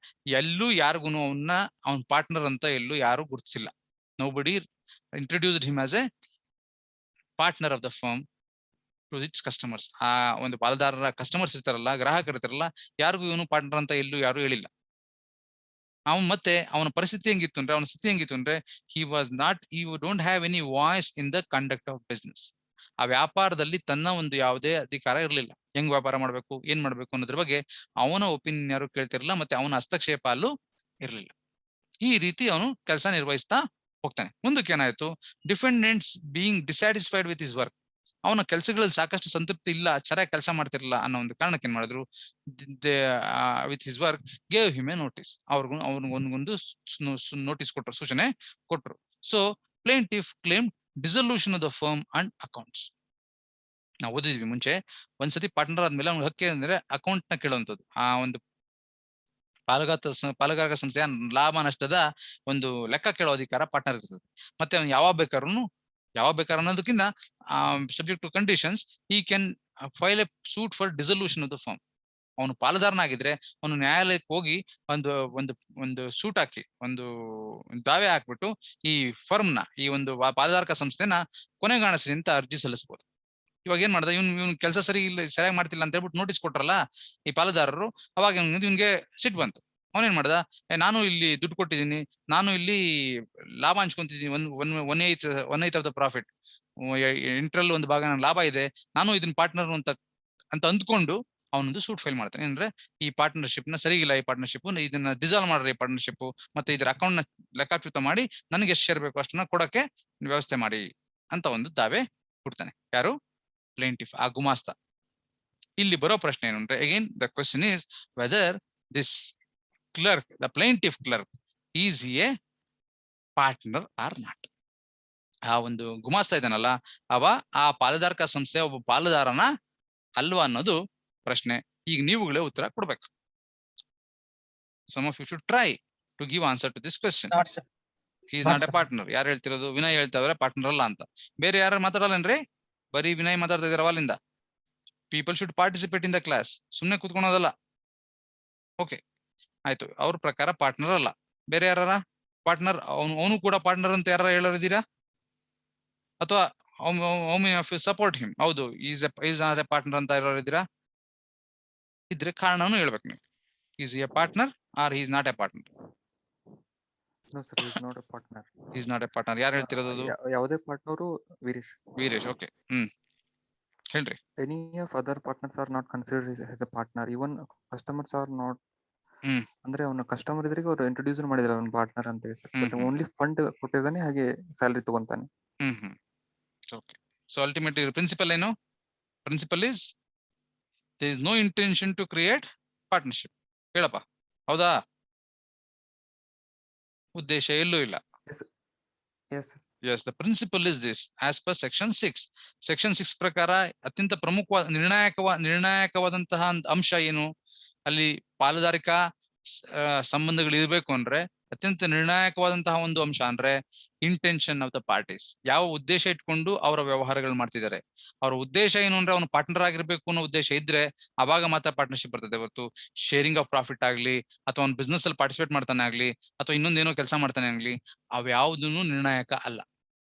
ಎಲ್ಲೂ ಯಾರಿಗೂ ಅವನ ಪಾರ್ಟ್ನರ್ ಅಂತ ಎಲ್ಲೂ ಯಾರು ಗುರುತಿಸಿಲ್ಲ. nobody introduced him as a partner of the firm to its customers. ಆ ಒಂದು ಪಾಲುದಾರರ ಕಸ್ಟಮರ್ಸ್ ಇರ್ತಾರಲ್ಲ, ಗ್ರಾಹಕರು ಇರ್ತಾರಲ್ಲ, ಯಾರಿಗೂ ಇವನು ಪಾರ್ಟ್ನರ್ ಅಂತ ಎಲ್ಲೂ ಯಾರು ಹೇಳಿಲ್ಲ. ಮತ್ತೆ ಅವನ ಪರಿಸ್ಥಿತಿ ಹೆಂಗಿತ್ತು ಅಂದ್ರೆ, ಅವನ ಸ್ಥಿತಿ ಹೆಂಗಿತ್ತು ಅಂದ್ರೆ, he don't have any voice in the conduct of business. ಆ ವ್ಯಾಪಾರದಲ್ಲಿ ತನ್ನ ಒಂದು ಯಾವುದೇ ಅಧಿಕಾರ ಇರಲಿಲ್ಲ. ಹೆಂಗ್ ವ್ಯಾಪಾರ ಮಾಡ್ಬೇಕು, ಏನ್ ಮಾಡ್ಬೇಕು ಅನ್ನೋದ್ರ ಬಗ್ಗೆ ಅವನ ಒಪಿನಿಯನ್ ಯಾರು ಕೇಳ್ತಿರ್ಲಿಲ್ಲ, ಮತ್ತೆ ಅವನ ಹಸ್ತಕ್ಷೇಪ ಅಲ್ಲೂ ಇರ್ಲಿಲ್ಲ. ಈ ರೀತಿ ಅವನು ಕೆಲಸ ನಿರ್ವಹಿಸ್ತಾ ಹೋಗ್ತಾನೆ. ಮುಂದಕ್ಕೆ ಏನಾಯ್ತು, defendants being dissatisfied with his work. ಅವನ ಕೆಲಸಗಳಲ್ಲಿ ಸಾಕಷ್ಟು ಸಂತೃಪ್ತಿ ಇಲ್ಲ, ಚೆನ್ನಾಗಿ ಕೆಲಸ ಮಾಡ್ತಿರಲಿಲ್ಲ ಅನ್ನೋ ಒಂದು ಕಾರಣಕ್ಕೆ ಏನ್ ಮಾಡಿದ್ರು, with his work gave him A notice. ಅವ್ರಿಗೊಂದು ನೋಟಿಸ್ ಕೊಟ್ಟರು, ಸೂಚನೆ ಕೊಟ್ಟರು. So plaintiff claim dissolution of the firm and accounts. ನಾವು ಓದಿದ್ವಿ ಮುಂಚೆ, ಒಂದ್ಸತಿ ಪಾರ್ಟ್ನರ್ ಆದ್ಮೇಲೆ ಅವ್ನ ಹಕ್ಕಿ ಅಂದ್ರೆ ಅಕೌಂಟ್ ನ ಕೇಳುವಂಥದ್ದು. ಆ ಒಂದು ಪಾಲುಗಾರಕ ಸಂಸ್ಥೆಯ ಲಾಭ ನಷ್ಟದ ಒಂದು ಲೆಕ್ಕ ಕೇಳೋ ಅಧಿಕಾರ ಪಾರ್ಟ್ನರ್ ಇರ್ತದೆ. ಮತ್ತೆ ಅವ್ನು ಯಾವಾಗ ಬೇಕಾದ್ರೂ ಅನ್ನೋದಕ್ಕಿಂತ subject to conditions, he can file a suit for dissolution of the firm. ಅವನು ಪಾಲುದಾರನಾಗಿದ್ರೆ ಅವನು ನ್ಯಾಯಾಲಯಕ್ಕೆ ಹೋಗಿ ಒಂದು ಸೂಟ್ ಹಾಕಿ, ಒಂದು ದಾವೆ ಹಾಕ್ಬಿಟ್ಟು ಈ ಫರ್ಮ್ ನ, ಈ ಒಂದು ಪಾಲುದಾರಕ ಸಂಸ್ಥೆನ ಕೊನೆಗಾಣಿಸಿ ಅಂತ ಅರ್ಜಿ ಸಲ್ಲಿಸಬಹುದು. ಇವಾಗ ಏನ್ ಮಾಡ್ದ, ಇವ್ನು ಕೆಲಸ ಸರಿಯಾಗಿ ಮಾಡ್ತಿಲ್ಲ ಅಂತ ಹೇಳ್ಬಿಟ್ಟು ನೋಟಿಸ್ ಕೊಟ್ರಲ್ಲ ಈ ಪಾಲುದಾರರು, ಅವಾಗ ಇವ್ನಿಗೆ ಸಿಟ್ಟು ಬಂತು. ಅವನೇನ್ ಮಾಡ್ದ, ನಾನು ಇಲ್ಲಿ ದುಡ್ಡು ಕೊಟ್ಟಿದ್ದೀನಿ, ನಾನು ಇಲ್ಲಿ ಲಾಭ ಹಂಚ್ಕೊಂತಿದ್ದೀನಿ, 1/8 ಆಫ್ ದ ಪ್ರಾಫಿಟ್, 8ರಲ್ಲಿ 1 ಭಾಗ ನನ್ನ ಲಾಭ ಇದೆ, ನಾನು ಇದನ್ನ ಪಾರ್ಟ್ನರ್ ಅಂತ ಅಂದ್ಕೊಂಡು ಅವನೊಂದು ಸೂಟ್ ಫೈಲ್ ಮಾಡ್ತಾನೆ. ಅಂದ್ರೆ ಈ ಪಾರ್ಟ್ನರ್ಶಿಪ್ ನ ಸರಿಗಿಲ್ಲ, ಈ ಪಾರ್ಟ್ನರ್ಶಿಪ್ ಇದನ್ನ ಡಿಸಾಲ್ವ್ ಮಾಡ್ರಿ, ಈ ಪಾರ್ಟ್ನರ್ಶಿಪ್, ಮತ್ತೆ ಇದ್ರ ಅಕೌಂಟ್ ನ ಲೆಕ್ಕಾಚೂತ ಮಾಡಿ ನನಗೆ ಎಷ್ಟು ಶೇರ್ ಬೇಕು ಅಷ್ಟನ್ನ ಕೊಡಕ್ಕೆ ವ್ಯವಸ್ಥೆ ಮಾಡಿ ಅಂತ ಒಂದು ದಾವೆ ಕೊಡ್ತಾನೆ. ಯಾರು? ಪ್ಲೇಂಟಿಫ್, ಆ ಗುಮಾಸ್ತ. ಇಲ್ಲಿ ಬರೋ ಪ್ರಶ್ನೆ ಏನು ಅಂದ್ರೆ, again the question is whether this clerk, the plaintiff clerk, is a partner or not. ಆ ಒಂದು ಗುಮಾಸ್ತ ಇದಾನಲ್ಲ, ಆ ಪಾಲುದಾರಕ ಸಂಸ್ಥೆ ಒಬ್ಬ ಪಾಲುದಾರನ ಅಲ್ವಾ ಅನ್ನೋದು ಪ್ರಶ್ನೆ. ಈಗ ನೀವುಗಳೇ ಉತ್ತರ ಕೊಡ್ಬೇಕು. Some of you should try to give answer to this question. Not sir. He is not a partner. ಯಾರು ಹೇಳ್ತಿರೋದು? ವಿನಯ್ ಹೇಳ್ತಾವ್ರೆ ಪಾರ್ಟ್ನರ್ ಅಲ್ಲ ಅಂತ. ಬೇರೆ ಯಾರು ಮಾತಾಡಲ್ಲೇನ್ರಿ? ಬರೀ ವಿನಯ್ ಮಾತಾಡ್ತಾ ಇದಾರೆ ಅಲ್ಲಿಂದ. People should participate in the class, ಸುಮ್ನೆ ಕೂತ್ಕೊಳೋದಲ್ಲ. ಓಕೆ ಆಯ್ತು, ಅವ್ರ ಪ್ರಕಾರ ಪಾರ್ಟ್ನರ್ ಅಲ್ಲ. ಬೇರೆ ಯಾರ ಪಾರ್ಟ್ನರ್? ಅವನು ಕೂಡ ಪಾರ್ಟ್ನರ್ ಅಂತ ಯಾರು ಹೇಳಿದ್ದೀರಾ? ಅಥವಾ ಸಪೋರ್ಟ್ ಹಿಮ್? ಹೌದು, ಈಸ್ ನಾಟ್ ಎ ಪಾರ್ಟ್ನರ್ ಅಂತ ಹೇಳಿದ್ದೀರಾ? ಇದ್ರೆ ಕಾರಣನು ಹೇಳ್ಬೇಕು ನೀವು. Is a partner or is not a partner? No sir, he is not a partner. Is not a partner ಯಾರು ಹೇಳ್ತಿರೋದು? ಯಾವುದೇ ಪಾರ್ಟ್ನರು ವೀರೇಶ್. ವೀರೇಶ್. ಓಕೆ, ಹೇಳ್ರಿ. Any of other partners are not considered as a partner. Even customers are not. ಅಂದ್ರೆ ಅವನ customer ಇದ್ರಿಗೆ ಅವ್ರು introduce ಮಾಡಿದ್ರು ಅವನ partner ಅಂತ ಹೇಳಿ ಸರ್. ಬಟ್ ಓನ್ಲಿ ಫಂಡ್ ಕೊಟ್ಟಿದ್ದಾನೆ, ಹಾಗೆ ಸ್ಯಾಲರಿ ತಗೊಂತಾನೆ. ಓಕೆ, ಸೊ ಅಲ್ಟಿಮೇಟ್ಲಿ ಪ್ರಿನ್ಸಿಪಲ್ ಏನು? Principle is there is no intention to create partnership. ಹೇಳಪ್ಪ, ಹೌದಾ? ಉದ್ದೇಶ ಎಲ್ಲೂ ಇಲ್ಲ. Yes, the principle is this as per section 6. Section 6 ಪ್ರಕಾರ ಅತ್ಯಂತ ಪ್ರಮುಖವಾದ ನಿರ್ಣಾಯಕವಾದಂತಹ ಅಂಶ ಏನು? ಅಲ್ಲಿ ಪಾಲುದಾರಿಕಾ ಸಂಬಂಧಗಳು ಇರಬೇಕು ಅಂದ್ರೆ ಅತ್ಯಂತ ನಿರ್ಣಾಯಕವಾದಂತಹ ಒಂದು ಅಂಶ ಅಂದ್ರೆ ಇಂಟೆನ್ಷನ್ ಆಫ್ ದ ಪಾರ್ಟೀಸ್. ಯಾವ ಉದ್ದೇಶ ಇಟ್ಕೊಂಡು ಅವರ ವ್ಯವಹಾರಗಳು ಮಾಡ್ತಿದ್ದಾರೆ. ಅವ್ರ ಉದ್ದೇಶ ಏನು ಅಂದ್ರೆ ಅವನು ಪಾರ್ಟ್ನರ್ ಆಗಿರ್ಬೇಕು ಅನ್ನೋ ಉದ್ದೇಶ ಇದ್ರೆ ಅವಾಗ ಮಾತ್ರ ಪಾರ್ಟ್ನರ್ಶಿಪ್ ಬರ್ತದೆ. ಹೊರತು ಶೇರಿಂಗ್ ಆಫ್ ಪ್ರಾಫಿಟ್ ಆಗ್ಲಿ, ಅಥವಾ ಅವ್ನು ಬಿಸ್ನೆಸ್ ಅಲ್ಲಿ ಪಾರ್ಟಿಸಿಪೇಟ್ ಮಾಡ್ತಾನೆ ಆಗ್ಲಿ, ಅಥವಾ ಇನ್ನೊಂದೇನೋ ಕೆಲಸ ಮಾಡ್ತಾನೆ ಆಗ್ಲಿ, ಅವ್ಯಾವುದೂ ನಿರ್ಣಾಯಕ ಅಲ್ಲ.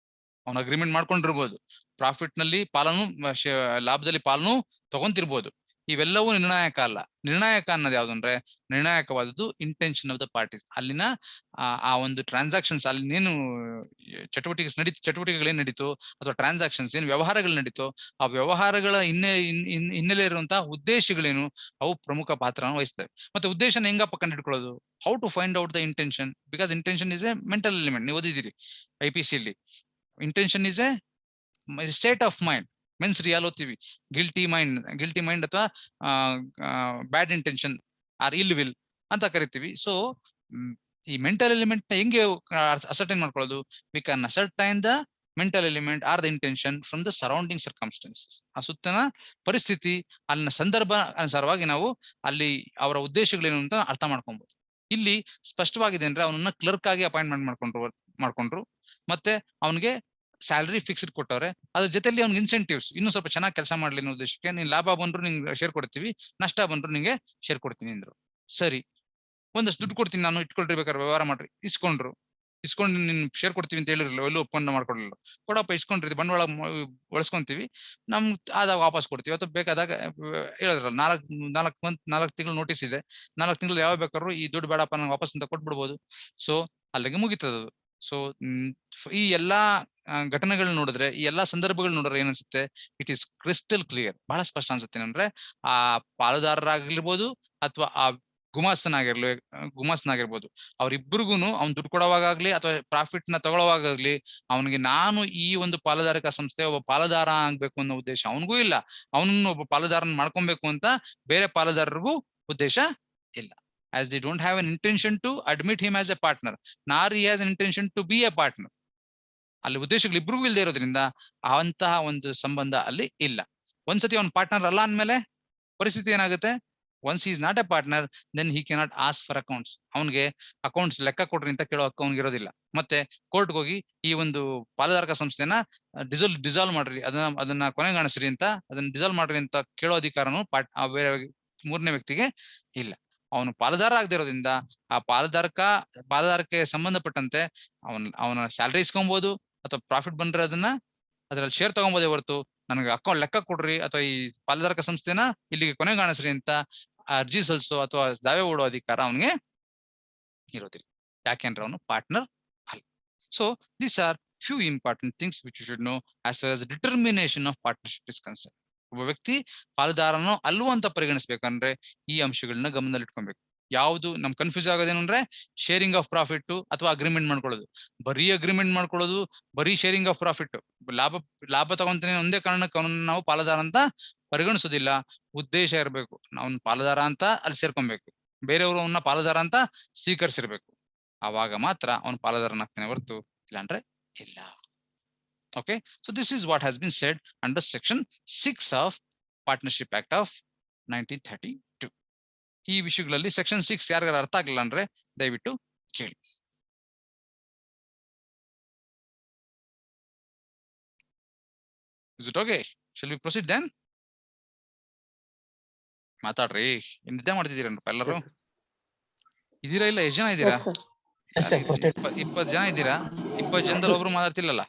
ಅವ್ನು ಅಗ್ರಿಮೆಂಟ್ ಮಾಡ್ಕೊಂಡಿರ್ಬೋದು, ಪ್ರಾಫಿಟ್ ನಲ್ಲಿ ಪಾಲನು, ಲಾಭದಲ್ಲಿ ಪಾಲನು ತಗೊಂತಿರ್ಬೋದು, ಇವೆಲ್ಲವೂ ನಿರ್ಣಾಯಕ ಅಲ್ಲ. ನಿರ್ಣಾಯಕ ಅನ್ನೋದು ಯಾವ್ದು ಅಂದ್ರೆ ನಿರ್ಣಾಯಕವಾದದ್ದು ಇಂಟೆನ್ಷನ್ ಆಫ್ ದ ಪಾರ್ಟೀಸ್. ಅಲ್ಲಿನ ಆ ಒಂದು ಟ್ರಾನ್ಸಾಕ್ಷನ್ಸ್, ಅಲ್ಲಿ ಏನು ಚಟುವಟಿಕೆಗಳೇನ್ ನಡೀತು, ಅಥವಾ ಟ್ರಾನ್ಸಾಕ್ಷನ್ಸ್ ಏನ್ ವ್ಯವಹಾರಗಳು ನಡೀತು, ಆ ವ್ಯವಹಾರಗಳ ಹಿನ್ನೆಲೆ ಇರುವಂತಹ ಉದ್ದೇಶಗಳೇನು, ಅವು ಪ್ರಮುಖ ಪಾತ್ರವನ್ನು ವಹಿಸ್ತವೆ. ಮತ್ತೆ ಉದ್ದೇಶನ ಹೆಂಗಪ್ಪ ಕಂಡುಹಿಡ್ಕೊಳ್ಳೋದು? How to find out the intention? Because intention is a mental element. ನೀವು ಓದಿದಿರಿ IPC ಅಲ್ಲಿ. Intention is a state of mind. Mens rea ಓದ್ತೀವಿ, ಗಿಲ್ಟಿ ಮೈಂಡ್ ಅಥವಾ bad intention or ill will ಅಂತ ಕರಿತೀವಿ. ಸೊ ಈ ಮೆಂಟಲ್ ಎಲಿಮೆಂಟ್ ನ ಹೆಂಗೆ ಅಸರ್ಟೈನ್ ಮಾಡ್ಕೊಳ್ಳೋದು? We can ascertain the mental element are the intention from the surrounding circumstances. ಆ ಸುತ್ತನ ಪರಿಸ್ಥಿತಿ, ಅಲ್ಲಿನ ಸಂದರ್ಭ ಅನುಸಾರವಾಗಿ ನಾವು ಅಲ್ಲಿ ಅವರ ಉದ್ದೇಶಗಳೇನು ಅಂತ ಅರ್ಥ ಮಾಡ್ಕೊಬಹುದು. ಇಲ್ಲಿ ಸ್ಪಷ್ಟವಾಗಿದೆ ಅಂದ್ರೆ ಅವನನ್ನ ಕ್ಲರ್ಕ್ ಆಗಿ ಅಪಾಯಿಂಟ್ಮೆಂಟ್ ಮಾಡ್ಕೊಂಡ್ರು, ಮತ್ತೆ ಅವನಿಗೆ ಸ್ಯಾಲರಿ ಫಿಕ್ಸ್ಡ್ ಕೊಟ್ಟವ್ರೆ. ಅದ್ರ ಜೊತೆಲಿ ಅವ್ನಿಗೆ ಇನ್ಸೆಂಟಿವ್ಸ್, ಇನ್ನೂ ಸ್ವಲ್ಪ ಚೆನ್ನಾಗಿ ಕೆಲಸ ಮಾಡ್ಲಿ ಅನ್ನೋ ಉದ್ದೇಶಕ್ಕೆ ನೀನ್ ಲಾಭ ಬಂದ್ರು ನಿಂಗೆ ಶೇರ್ ಕೊಡ್ತೀವಿ, ನಷ್ಟ ಬಂದ್ರು ನಿಂಗೆ ಶೇರ್ ಕೊಡ್ತೀನಿ ಅಂದ್ರು. ಸರಿ, ಒಂದಷ್ಟು ದುಡ್ಡು ಕೊಡ್ತೀನಿ ನಾನು, ಇಟ್ಕೊಳ್ರಿ, ಬೇಕಾದ್ರೆ ವ್ಯವಹಾರ ಮಾಡ್ರಿ. ಇಸ್ಕೊಂಡು ನಿನ್ ಶೇರ್ ಕೊಡ್ತೀವಿ ಅಂತ ಹೇಳಿರಲಿಲ್ಲ, ಎಲ್ಲೂ ಒಪ್ಪಂದ ಮಾಡ್ಕೊಡ್ಲಿಲ್ಲ. ಕೊಡಪ್ಪ, ಇಸ್ಕೊಂಡ್ರಿ, ಬಂಡವಾಳ ಬಳಸ್ಕೊಂತೀವಿ, ನಮ್ ಆದಾಗ ವಾಪಸ್ ಕೊಡ್ತೀವಿ. ಅಥವಾ ಬೇಕಾದಾಗ ಹೇಳಿದ್ರಲ್ಲ, 4 ತಿಂಗಳು ನೋಟಿಸ್ ಇದೆ, 4 ತಿಂಗಳು ಯಾವ ಬೇಕಾದ್ರು ಈ ದುಡ್ಡು ಬೇಡಪ್ಪ ನಂಗೆ ವಾಪಸ್ ಅಂತ ಕೊಟ್ಬಿಡ್ಬೋದು. ಸೊ ಅಲ್ಲಿಗೆ ಮುಗಿತದ. ಸೊ ಈ ಎಲ್ಲಾ ಘಟನೆಗಳನ್ನ ನೋಡಿದ್ರೆ, ಈ ಎಲ್ಲಾ ಸಂದರ್ಭಗಳು ನೋಡಿದ್ರೆ ಏನನ್ಸುತ್ತೆ? ಇಟ್ ಈಸ್ ಕ್ರಿಸ್ಟಲ್ ಕ್ಲಿಯರ್, ಬಹಳ ಸ್ಪಷ್ಟ ಅನ್ಸುತ್ತೆ. ಏನಂದ್ರೆ ಆ ಪಾಲುದಾರರಾಗಿರ್ಬೋದು ಅಥವಾ ಆ ಗುಮಾಸ್ತನಾಗಿರ್ಬೋದು, ಅವ್ರಿಬ್ರಿಗೂನು ಅವ್ನು ದುಡ್ಡು ಕೊಡುವಾಗ್ಲಿ ಅಥವಾ ಪ್ರಾಫಿಟ್ ನ ತಗೊಳ್ಳುವಾಗ್ಲಿ ಅವನಿಗೆ ನಾನು ಈ ಒಂದು ಪಾಲುದಾರಿಕಾ ಸಂಸ್ಥೆ ಒಬ್ಬ ಪಾಲುದಾರ ಆಗ್ಬೇಕು ಅನ್ನೋ ಉದ್ದೇಶ ಅವನಿಗೂ ಇಲ್ಲ. ಅವನನ್ನು ಒಬ್ಬ ಪಾಲುದಾರನ ಮಾಡ್ಕೊಬೇಕು ಅಂತ ಬೇರೆ ಪಾಲುದಾರರಿಗೂ ಉದ್ದೇಶ ಇಲ್ಲ. As they don't have an intention to admit him as a partner, nor he has an intention to be a partner. ಅಲ್ಲಿ ಉದ್ದೇಶಗಳು ಇಬ್ರಿಗೂ ಇಲ್ಲದೆ ಇರೋದ್ರಿಂದ ಅಂತಹ ಒಂದು ಸಂಬಂಧ ಅಲ್ಲಿ ಇಲ್ಲ. ಒಂದ್ಸತಿ ಅವ್ನ ಪಾರ್ಟ್ನರ್ ಅಲ್ಲ ಅಂದ್ಮೇಲೆ ಪರಿಸ್ಥಿತಿ ಏನಾಗುತ್ತೆ? Once is not a partner, then he cannot ask for accounts. ಅವನಿಗೆ ಅಕೌಂಟ್ಸ್ ಲೆಕ್ಕ ಕೊಡ್ರಿ ಅಂತ ಕೇಳೋ ಹಕ್ಕು ಅವ್ನಿಗೆ ಇರೋದಿಲ್ಲ. ಮತ್ತೆ ಕೋರ್ಟ್ಗೆ ಹೋಗಿ ಈ ಒಂದು ಪಾಲುದಾರಕ ಸಂಸ್ಥೆನ ಡಿಸಾಲ್ವ್ ಮಾಡ್ರಿ, ಅದನ್ನ ಕೊನೆಗಾಣಿಸ್ರಿ ಅಂತ, ಅದನ್ನ ಡಿಸಾಲ್ವ್ ಮಾಡ್ರಿ ಅಂತ ಕೇಳೋ ಅಧಿಕಾರನು ಬೇರೆ ಮೂರನೇ ವ್ಯಕ್ತಿಗೆ ಇಲ್ಲ. ಅವನು ಪಾಲುದಾರ ಆಗದಿರೋದ್ರಿಂದ ಆ ಪಾಲುದಾರಕ್ಕೆ ಸಂಬಂಧಪಟ್ಟಂತೆ ಅವನ ಸ್ಯಾಲರಿ ಇಸ್ಕೊಬಹುದು, ಅಥವಾ ಪ್ರಾಫಿಟ್ ಬಂದ್ರೆ ಅದ್ರಲ್ಲಿ ಶೇರ್ ತಗೊಬೋದೇ ಹೊರತು ನನಗೆ ಅಕೌಂಟ್ ಲೆಕ್ಕ ಕೊಡ್ರಿ ಅಥವಾ ಈ ಪಾಲುದಾರಕ ಸಂಸ್ಥೆನ ಇಲ್ಲಿಗೆ ಕೊನೆಗಾಣಿಸ್ರಿ ಅಂತ ಅರ್ಜಿ ಸಲ್ಲಿಸೋ ಅಥವಾ ದಾವೆ ಹೂಡೋ ಅಧಿಕಾರ ಅವನಿಗೆ ಇರೋದಿಲ್ಲ. ಯಾಕೆಂದ್ರೆ ಅವನು ಪಾರ್ಟ್ನರ್ ಅಲ್ಲ. So these are few important things which you should know as far as determination of partnership is concern. ಒಬ್ಬ ವ್ಯಕ್ತಿ ಪಾಲುದಾರನೋ ಅಲ್ವೋ ಅಂತ ಪರಿಗಣಿಸ್ಬೇಕಂದ್ರೆ ಈ ಅಂಶಗಳನ್ನ ಗಮನದಲ್ಲಿ ಇಟ್ಕೊಬೇಕು. ಯಾವುದು ನಮ್ ಕನ್ಫ್ಯೂಸ್ ಆಗೋದೇನು ಅಂದ್ರೆ ಶೇರಿಂಗ್ ಆಫ್ ಪ್ರಾಫಿಟ್ ಅಥವಾ ಅಗ್ರಿಮೆಂಟ್ ಮಾಡ್ಕೊಳ್ಳೋದು. ಬರೀ ಅಗ್ರಿಮೆಂಟ್ ಮಾಡ್ಕೊಳ್ಳೋದು, ಬರೀ ಶೇರಿಂಗ್ ಆಫ್ ಪ್ರಾಫಿಟ್, ಲಾಭ ತಗೊಂತೀನಿ ಒಂದೇ ಕಾರಣಕ್ಕೆ ಅವನನ್ನ ನಾವು ಪಾಲುದಾರ ಅಂತ ಪರಿಗಣಿಸೋದಿಲ್ಲ. ಉದ್ದೇಶ ಇರಬೇಕು, ಅವ್ನ ಪಾಲುದಾರ ಅಂತ ಅಲ್ಲಿ ಸೇರ್ಕೊಬೇಕು, ಬೇರೆಯವರು ಅವನ್ನ ಪಾಲುದಾರ ಅಂತ ಸ್ವೀಕರಿಸಿರ್ಬೇಕು. ಆವಾಗ ಮಾತ್ರ ಅವನು ಪಾಲುದಾರನಾಗ್ತಾನೆ ಹೊರತು ಇಲ್ಲಾಂದ್ರೆ ಇಲ್ಲ. Okay, so this is what has been said under section 6 of Partnership Act of 1932. ಈ ವಿಷಯಗಳಲ್ಲಿ ಸೆಕ್ಷನ್ 6 ಯಾರಿಗಾರ ಅರ್ಥ ಆಗಿಲ್ಲ ಅಂದ್ರೆ ದಯವಿಟ್ಟು ಕೇಳಿ. Is it okay? Shall we proceed then? ಮಾತಾಡ್ರಿ ನಿದ್ದೆ ಮಾಡ್ತಿದ್ದೀರಪ್ಪ ಎಲ್ಲರೂ. ಇದೀರಾ ಇಲ್ಲ? ಎಷ್ಟು ಜನ ಇದ್ದೀರಾ? Yes, sir. 20 ಜನ ಇದ್ದೀರಾ? 20 ಜನದಲ್ಲಿ ಒಬ್ರು ಮಾತಾಡ್ತಿಲ್ಲಲ್ಲ.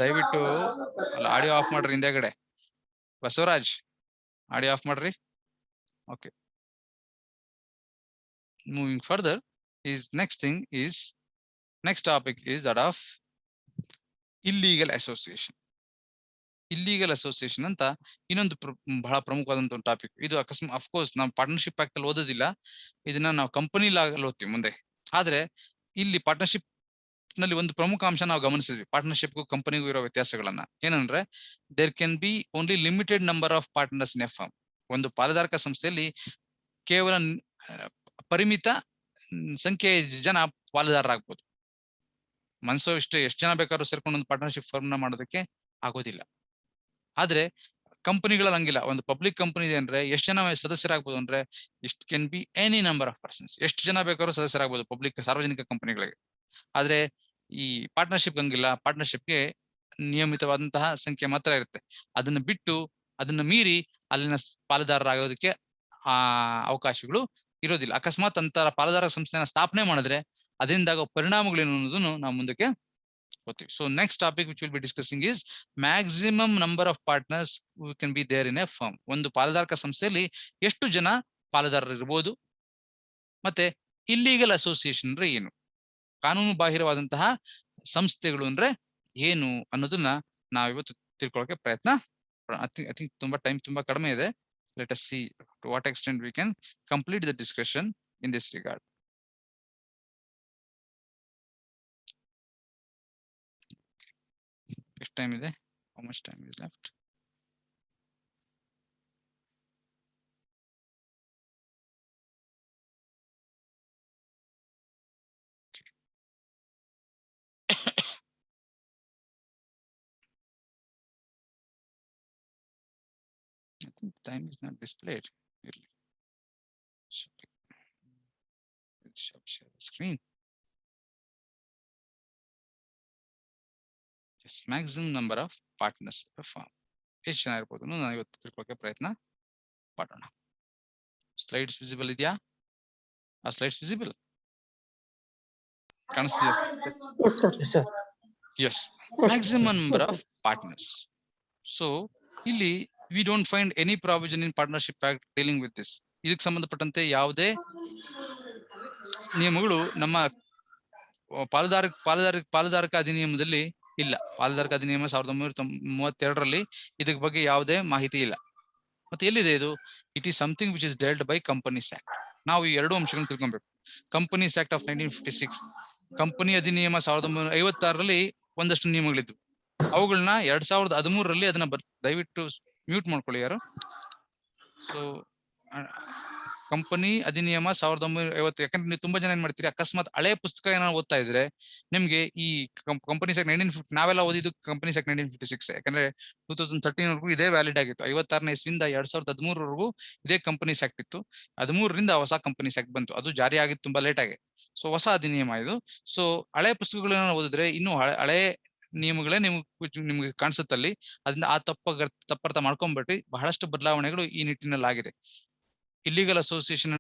ದಯವಿಟ್ಟು ಆಡಿಯೋ ಆಫ್ ಮಾಡ್ರಿ ಹಿಂದೆಗಡೆ. ಬಸವರಾಜ್ ಆಡಿಯೋ ಆಫ್ ಮಾಡ್ರಿ. Okay, moving further is next topic is that of illegal association. Illegal association ಅಂತ ಇನ್ನೊಂದು ಬಹಳ ಪ್ರಮುಖವಾದಂತ ಒಂದು ಟಾಪಿಕ್ ಇದು. ಅಫ್ಕೋರ್ಸ್ ನಾವು ಪಾರ್ಟ್ನರ್ಶಿಪ್ ಆಕ್ಟ್ ಅಲ್ಲಿ ಓದೋದಿಲ್ಲ, ಇದನ್ನ ನಾವು ಕಂಪನಿ ಲಾಗಲ್ಲಿ ಓದ್ತೀವಿ ಮುಂದೆ. ಆದ್ರೆ ಇಲ್ಲಿ ಪಾರ್ಟ್ನರ್ಶಿಪ್ ನಲ್ಲಿ ಒಂದು ಪ್ರಮುಖ ಅಂಶ ನಾವು ಗಮನಿಸಿದ್ವಿ, ಪಾರ್ಟ್ನರ್ಶಿಪ್ಗೂ ಕಂಪನಿಗೂ ಇರೋ ವ್ಯತ್ಯಾಸಗಳನ್ನ. ಏನಂದ್ರೆ there can be only limited number of partners in a firm. ಒಂದು ಪಾಲುದಾರಿಕಾ ಸಂಸ್ಥೆಯಲ್ಲಿ ಕೇವಲ ಪರಿಮಿತ ಸಂಖ್ಯೆಯ ಜನ ಪಾಲುದಾರರಾಗ್ಬೋದು. ಮನಸ್ಸೋ ಎಷ್ಟು ಜನ ಬೇಕಾದ್ರೂ ಸೇರ್ಕೊಂಡು ಒಂದು ಪಾರ್ಟ್ನರ್ಶಿಪ್ ಫರ್ಮ್ ನ ಮಾಡೋದಕ್ಕೆ ಆಗೋದಿಲ್ಲ. ಆದ್ರೆ ಕಂಪನಿಗಳಲ್ಲಿ ಹಂಗಿಲ್ಲ. ಒಂದು ಪಬ್ಲಿಕ್ ಕಂಪನಿ ಇದೆ ಅಂದ್ರೆ ಎಷ್ಟು ಜನ ಸದಸ್ಯರಾಗಬಹುದು ಅಂದ್ರೆ it can be any number of persons. ಎಷ್ಟು ಜನ ಬೇಕಾದ್ರೂ ಸದಸ್ಯರಾಗಬಹುದು ಪಬ್ಲಿಕ್ ಸಾರ್ವಜನಿಕ ಕಂಪನಿಗಳಿಗೆ. ಆದ್ರೆ ಈ ಪಾರ್ಟ್ನರ್ಶಿಪ್ ಹಂಗಿಲ್ಲ. ಪಾರ್ಟ್ನರ್ಶಿಪ್ಗೆ ನಿಯಮಿತವಾದಂತಹ ಸಂಖ್ಯೆ ಮಾತ್ರ ಇರುತ್ತೆ. ಅದನ್ನ ಮೀರಿ ಅಲ್ಲಿನ ಪಾಲುದಾರರಾಗೋದಕ್ಕೆ ಅವಕಾಶಗಳು ಇರೋದಿಲ್ಲ. ಅಕಸ್ಮಾತ್ ಅಂತರ ಪಾಲುದಾರ ಸಂಸ್ಥೆನ ಸ್ಥಾಪನೆ ಮಾಡಿದ್ರೆ ಅದರಿಂದಾಗೋ ಪರಿಣಾಮಗಳೇನು ಅನ್ನೋದನ್ನು ನಾವು ಮುಂದಕ್ಕೆ ಓದ್ತೀವಿ. So next topic which will be discussing is maximum number of partners who can be there in a firm. ಒಂದು ಪಾಲುದಾರಿಕಾ ಸಂಸ್ಥೆಯಲ್ಲಿ ಎಷ್ಟು ಜನ ಪಾಲುದಾರರು ಇರಬಹುದು, ಮತ್ತೆ ಇಲ್ಲಿಗಲ್ ಅಸೋಸಿಯೇಷನ್ ಅಂದ್ರೆ ಏನು, ಕಾನೂನು ಬಾಹಿರವಾದಂತಹ ಸಂಸ್ಥೆಗಳು ಅಂದ್ರೆ ಏನು ಅನ್ನೋದನ್ನ ನಾವಿವತ್ತು ತಿಳ್ಕೊಳ್ಳೋಕೆ ಪ್ರಯತ್ನ. ಐ ಥಿಂಕ್ ಟೈಮ್ ತುಂಬಾ ಕಡಿಮೆ ಇದೆ. Let us see to what extent we can complete the discussion in this regard. ಎಷ್ಟು ಟೈಮ್ ಇದೆ? How much time is left? I think time is not displayed. Share the screen. Yes, maximum number of partners per firm. ಎಷ್ಟು ಜನ ಇರ್ಬೋದು ನಾನು ಇವತ್ತು ತಿಳ್ಕೊಳ್ಳೋಕೆ ಪ್ರಯತ್ನ ಮಾಡೋಣ. Slides visible ಇದೆಯಾ? ಆ ಸ್ಲೈಡ್ಸ್ ವಿಸಿಬಲ್ ಕಾಣಿಸ್ತಿದೆಯಾ? Yes, maximum number of partners. So ಇಲ್ಲಿ we don't find any provision in partnership act dealing with this. ಇದಕ್ಕೆ ಸಂಬಂಧಪಟ್ಟಂತೆ ಯಾವುದೇ ನಿಯಮಗಳು ನಮ್ಮ ಪಾಲುದಾರಿಕಾ ಅಧಿನಿಯಮದಲ್ಲಿ ಇಲ್ಲ. ಪಾಲುದಾರಿಕಾ ಅಧಿನಿಯಮ 1932ರಲ್ಲಿ ಇದಕ್ಕೆ ಬಗ್ಗೆ ಯಾವುದೇ ಮಾಹಿತಿ ಇಲ್ಲ. ಮತ್ತೆ ಎಲ್ಲಿದೆ ಇದು? It is something which is dealt by companies act. ನಾವು ಈ ಎರಡು ಅಂಶಗಳನ್ನು ತಿಳ್ಕೊಬೇಕು. ಕಂಪನೀಸ್ ಆಕ್ಟ್ ಆಫ್ 1956, ಕಂಪನಿ ಅಧಿನಿಯಮ 1956ರಲ್ಲಿ ಒಂದಷ್ಟು ನಿಯಮಗಳಿದ್ವು. ಅವುಗಳನ್ನ 2013ರಲ್ಲಿ ಅದನ್ನ ದಯವಿಟ್ಟು ಮ್ಯೂಟ್ ಮಾಡ್ಕೊಳ್ಳಿ ಯಾರು. ಸೊ ಕಂಪನಿ ಅಧಿನಿಯಮ 1950. ಯಾಕಂದ್ರೆ ನೀವು ತುಂಬಾ ಜನ ಏನ್ ಮಾಡ್ತೀರಿ, ಅಕಸ್ಮಾತ್ ಹಳೆ ಪುಸ್ತಕ ಏನಾದ್ರು ಓದ್ತಾ ಇದ್ರೆ ನಿಮ್ಗೆ ಈ ಕಂಪನೀಸ್ ಆಕ್ಟ್ 1950 ನಾವೆಲ್ಲ ಓದಿದ್ದು ಕಂಪನೀಸ್ ಆಕ್ಟ್ 1956. ಯಾಕಂದ್ರೆ 2013 ಇದೇ ವ್ಯಾಲಿಡ್ ಆಗಿತ್ತು. 56ನೇ ಇಸ್ವಿಯಿಂದ 2013ವರೆಗೂ ಇದೇ ಕಂಪನೀಸ್ ಆಕ್ಟ್ ಇತ್ತು. 13ರಿಂದ ಹೊಸ ಕಂಪನೀಸ್ ಆಕ್ಟ್ ಬಂತು. ಅದು ಜಾರಿ ಆಗಿತ್ತು ತುಂಬಾ ಲೇಟ್ ಆಗಿ. ಸೊ ಹೊಸ ಅಧಿನಿಯಮ ಇದು. ಸೊ ಹಳೆ ಪುಸ್ತಕಗಳನ್ನ ಓದಿದ್ರೆ ಇನ್ನು ಹಳೆ ನಿಯಮಗಳೇ ನಿಮ್ಗೆ ಕಾಣಿಸುತ್ತಲ್ಲಿ. ಅದರಿಂದ ಆ ತಪ್ಪರ್ಥ ಮಾಡ್ಕೊಂಡ್ಬಿಟ್ಟು ಬಹಳಷ್ಟು ಬದಲಾವಣೆಗಳು ಈ ನಿಟ್ಟಿನಲ್ಲಿ ಆಗಿದೆ. Illegal association